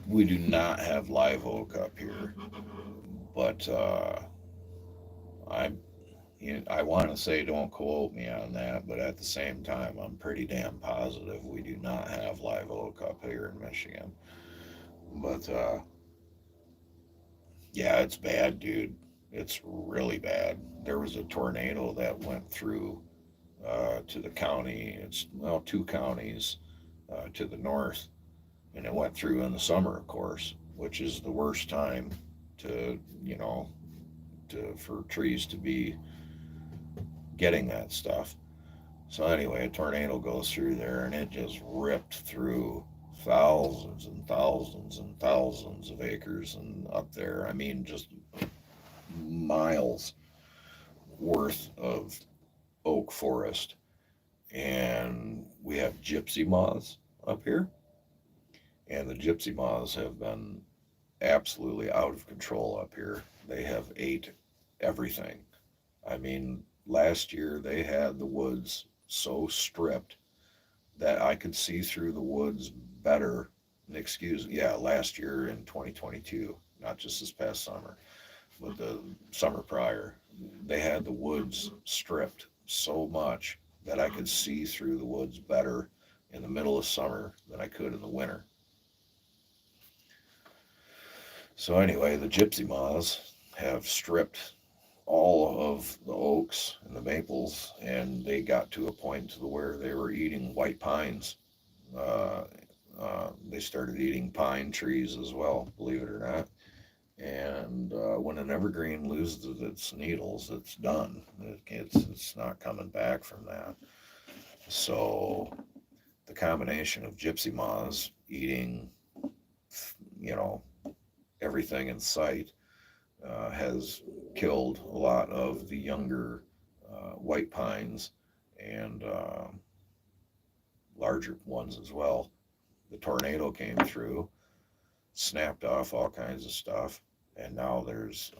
Speaker 1: we do not have live oak up here. But I I want to say don't quote me on that, but at the same time, I'm pretty damn positive we do not have live oak up here in Michigan. But yeah, it's bad, dude. It's really bad. There was a tornado that went through to the county. It's, well, two counties to the north, and it went through in the summer, of course, which is the worst time to, for trees to be getting that stuff. So anyway, a tornado goes through there, and it just ripped through thousands and thousands and thousands of acres and up there. I mean, just miles worth of oak forest. And we have gypsy moths up here. And the gypsy moths have been absolutely out of control up here. They have ate everything. I mean, last year they had the woods so stripped that I could see through the woods better. Excuse, yeah, last year in 2022, not just this past summer, but the summer prior, they had the woods stripped so much that I could see through the woods better in the middle of summer than I could in the winter. So anyway, the gypsy moths have stripped all of the oaks and the maples, and they got to a point to where they were eating white pines. Uh, they started eating pine trees as well, believe it or not. And when an evergreen loses its needles, it's done. It's not coming back from that. So the combination of gypsy moths eating, you know, everything in sight has killed a lot of the younger white pines and larger ones as well. The tornado came through, snapped off all kinds of stuff, and now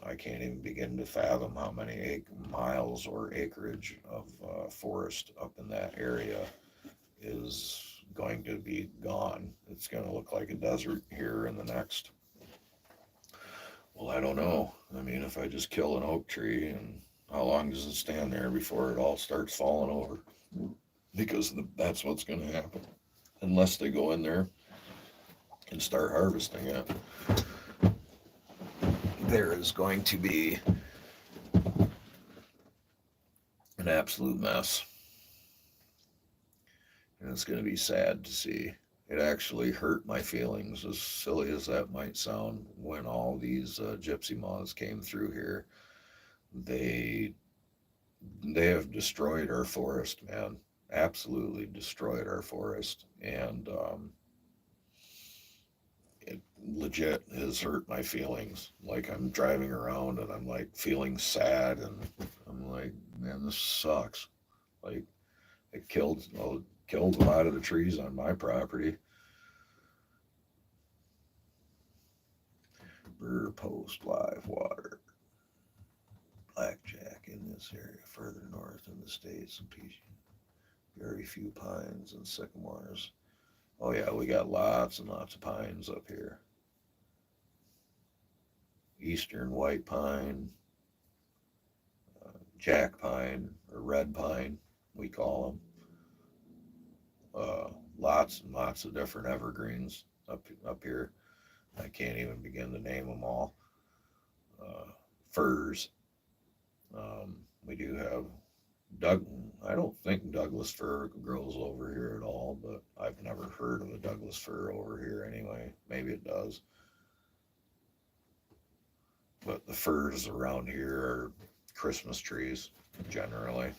Speaker 1: I can't even begin to fathom how many miles or acreage of forest up in that area is going to be gone. It's going to look like a desert here in the next, well, I don't know. I mean, if I just kill an oak tree, and how long does it stand there before it all starts falling over? Because that's what's going to happen. Unless they go in there and start harvesting it, there is going to be an absolute mess. And it's going to be sad to see. It actually hurt my feelings, as silly as that might sound, when all these gypsy moths came through here. They they have destroyed our forest, man. Absolutely destroyed our forest, and it legit has hurt my feelings. Like I'm driving around and I'm like feeling sad, and I'm like, man, this sucks. Like it killed a lot of the trees on my property. Burr Post live water. Blackjack in this area further north in the states, and very few pines and sycamores. Oh yeah, we got lots and lots of pines up here. Eastern white pine, jack pine or red pine, we call them. Lots and lots of different evergreens up here. I can't even begin to name them all. Firs. We do have Doug. I don't think Douglas fir grows over here at all, but I've never heard of a Douglas fir over here anyway. Maybe it does. But the firs around here are Christmas trees generally.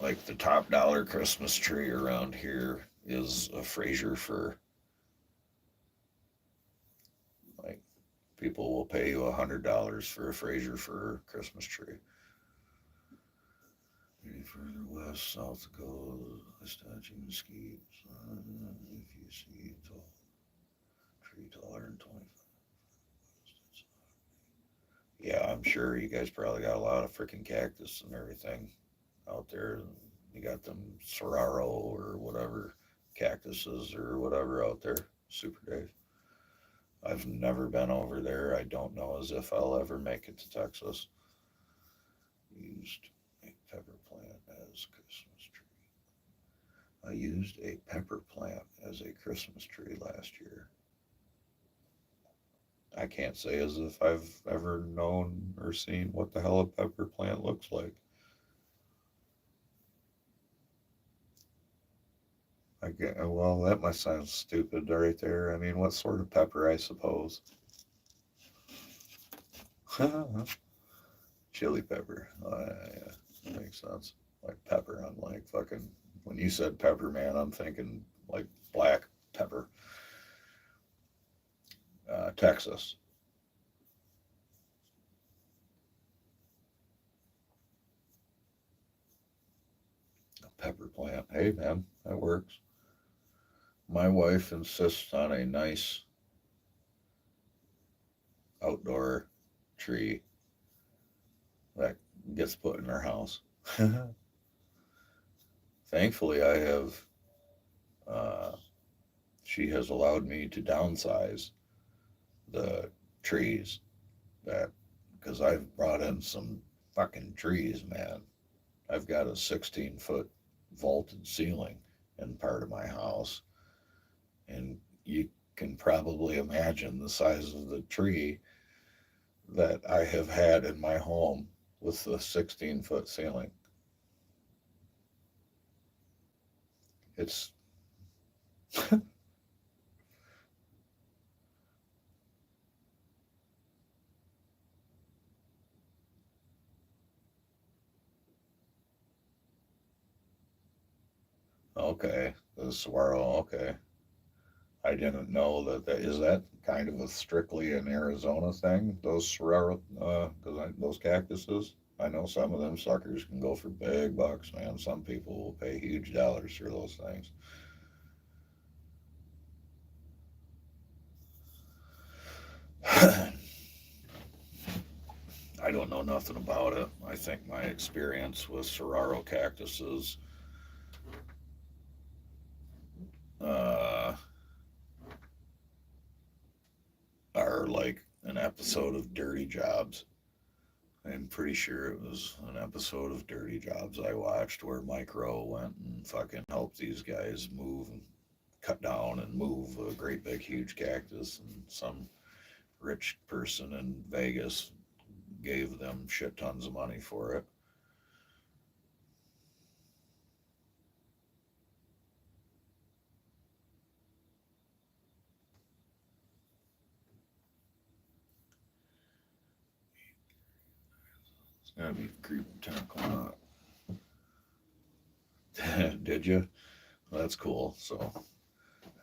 Speaker 1: Like the top dollar Christmas tree around here is a Fraser fir. Like people will pay you $100 for a Fraser fir Christmas tree. Any further west, south Dakota, statue mesquite. If you see a tall tree taller than 25. Yeah, I'm sure you guys probably got a lot of freaking cactus and everything out there. You got them Soraro or whatever cactuses or whatever out there. Super Dave. I've never been over there. I don't know as if I'll ever make it to Texas. Used a pepper plant as Christmas tree. I used a pepper plant as a Christmas tree last year. I can't say as if I've ever known or seen what the hell a pepper plant looks like. Well, that must sound stupid right there. I mean, what sort of pepper, I suppose? Chili pepper. Yeah, that makes sense. like pepper. I'm like fucking, when you said pepper, man, I'm thinking like black pepper. Texas. A pepper plant. Hey, man, that works. My wife insists on a nice outdoor tree that gets put in her house. Thankfully, I have, uh, she has allowed me to downsize the trees that, because I've brought in some fucking trees, man. I've got a 16-foot vaulted ceiling in part of my house, and you can probably imagine the size of the tree that I have had in my home with the 16-foot ceiling. It's okay. The saguaro, okay. I didn't know that is that kind of a strictly an Arizona thing. Those saguaro, those cactuses. I know some of them suckers can go for big bucks, man. Some people will pay huge dollars for those things. I don't know nothing about it. I think my experience with saguaro cactuses uh, are like an episode of Dirty Jobs. I'm pretty sure it was an episode of Dirty Jobs I watched where Mike Rowe went and fucking helped these guys move and cut down and move a great big huge cactus, and some rich person in Vegas gave them shit tons of money for it. It's gotta be creeping tentacle. Did you? Well, that's cool. So,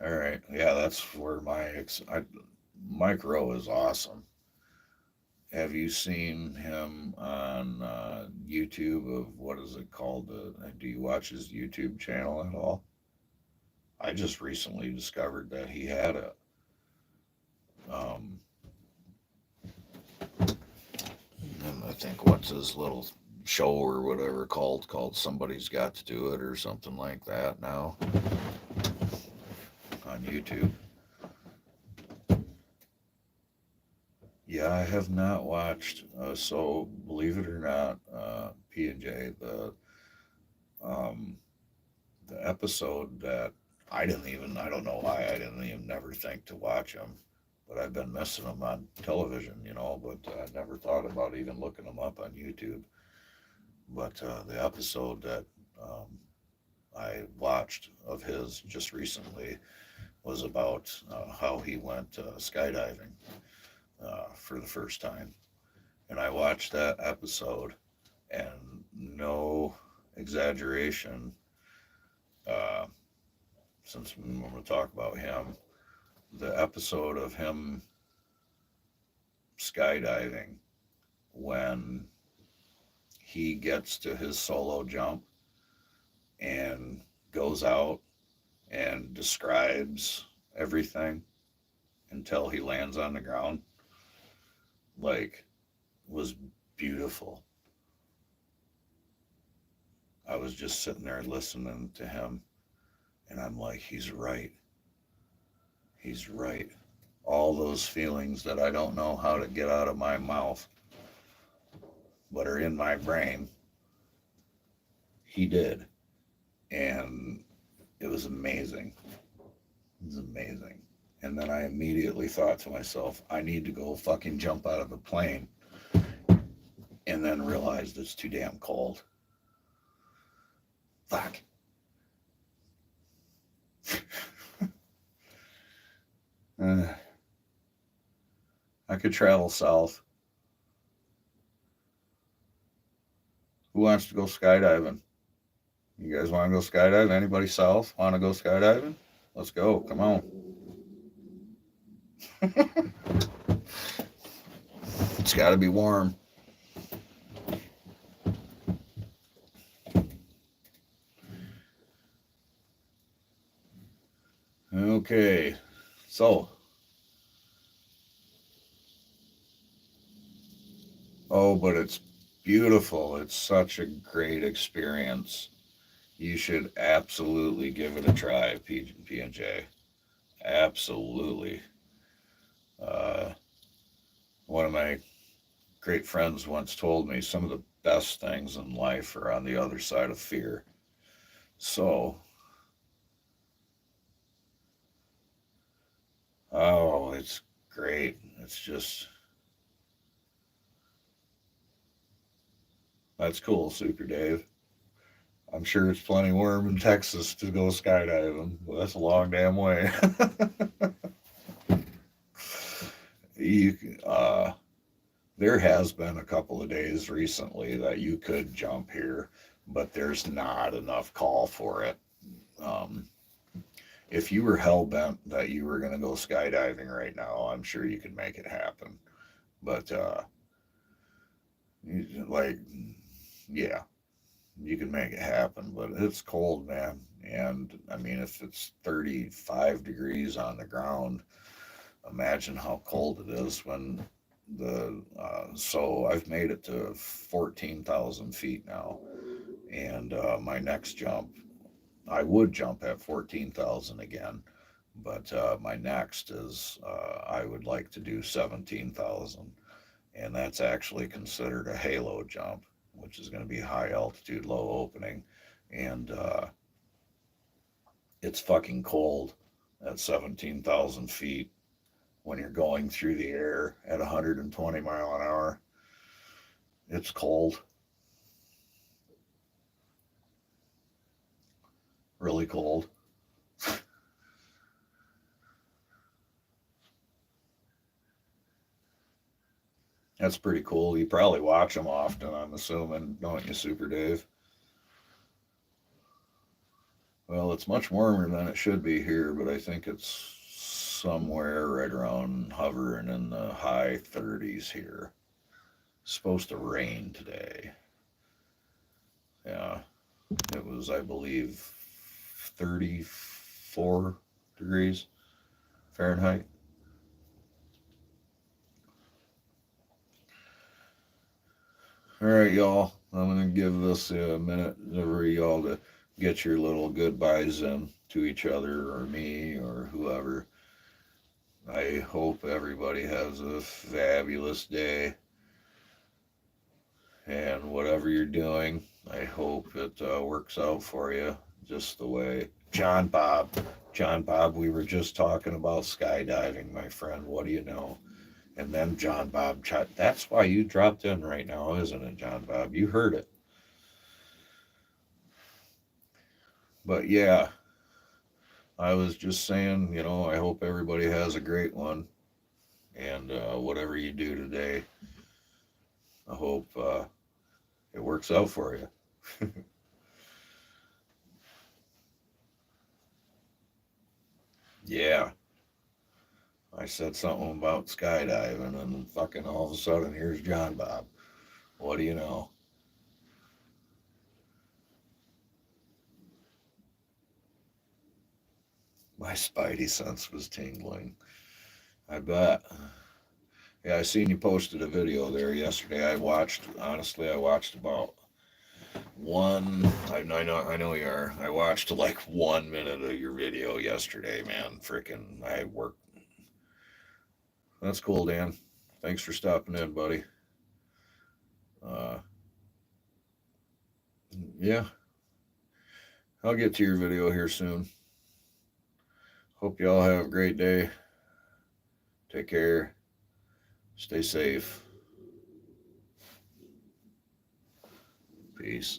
Speaker 1: all right, yeah, that's where Mike Rowe is awesome. Have you seen him on YouTube? Of what is it called? Do you watch his YouTube channel at all? I just recently discovered that he had a um, I think what's his little show or whatever called Somebody's Got to Do It or something like that now on YouTube. Yeah, I have not watched. So believe it or not, P and J, um, the episode that I don't know why I didn't even never think to watch them, but I've been missing them on television, but I never thought about even looking them up on YouTube. But the episode that um, I watched of his just recently was about how he went skydiving for the first time. And I watched that episode, and no exaggeration, uh, since I'm going to talk about him, the episode of him skydiving when he gets to his solo jump and goes out and describes everything until he lands on the ground, like, was beautiful. I was just sitting there listening to him, and I'm like, he's right. He's right. All those feelings that I don't know how to get out of my mouth, but are in my brain, he did. And it was amazing. It was amazing. And then I immediately thought to myself, I need to go fucking jump out of a plane, and then realized it's too damn cold. Fuck. uh, I could travel south. Who wants to go skydiving? You guys want to go skydiving? Anybody south want to go skydiving? Let's go. Come on. It's got to be warm. Okay, so. Oh, but it's beautiful. It's such a great experience. You should absolutely give it a try, P&J. Absolutely. Uh, One of my great friends once told me some of the best things in life are on the other side of fear. So, oh, it's great. It's just, that's cool, Super Dave. I'm sure it's plenty warm in Texas to go skydiving. Well, that's a long damn way. you, there has been a couple of days recently that you could jump here, but there's not enough call for it. Um, if you were hell bent that you were going to go skydiving right now, I'm sure you could make it happen. But like, yeah, you can make it happen. But it's cold, man. And I mean, if it's 35 degrees on the ground, imagine how cold it is when so I've made it to 14,000 feet now, and my next jump, I would jump at 14,000 again, but my next is I would like to do 17,000, and that's actually considered a halo jump, which is going to be high altitude, low opening, and it's fucking cold at 17,000 feet when you're going through the air at 120 mile an hour. It's cold, really cold. That's pretty cool. You probably watch them often, I'm assuming, don't you, Super Dave? Well, it's much warmer than it should be here, but I think it's somewhere right around hovering in the high 30s here. It's supposed to rain today. Yeah, it was, I believe, 34 degrees Fahrenheit. All right, y'all. I'm going to give this a minute for y'all to get your little goodbyes in to each other or me or whoever. I hope everybody has a fabulous day. And whatever you're doing, I hope it works out for you just the way. John Bob, we were just talking about skydiving, my friend. What do you know? And then John Bob, that's why you dropped in right now, isn't it, John Bob? You heard it. But yeah, I was just saying, I hope everybody has a great one. And whatever you do today, I hope it works out for you. Yeah, I said something about skydiving, and fucking all of a sudden, here's John Bob. What do you know? My spidey sense was tingling. I bet. Yeah, I seen you posted a video there yesterday. Honestly, I watched about one. I know you are. I watched like 1 minute of your video yesterday, man. Freaking, I worked. That's cool, Dan. Thanks for stopping in, buddy. Uh, yeah, I'll get to your video here soon. Hope y'all have a great day. Take care. Stay safe. Peace.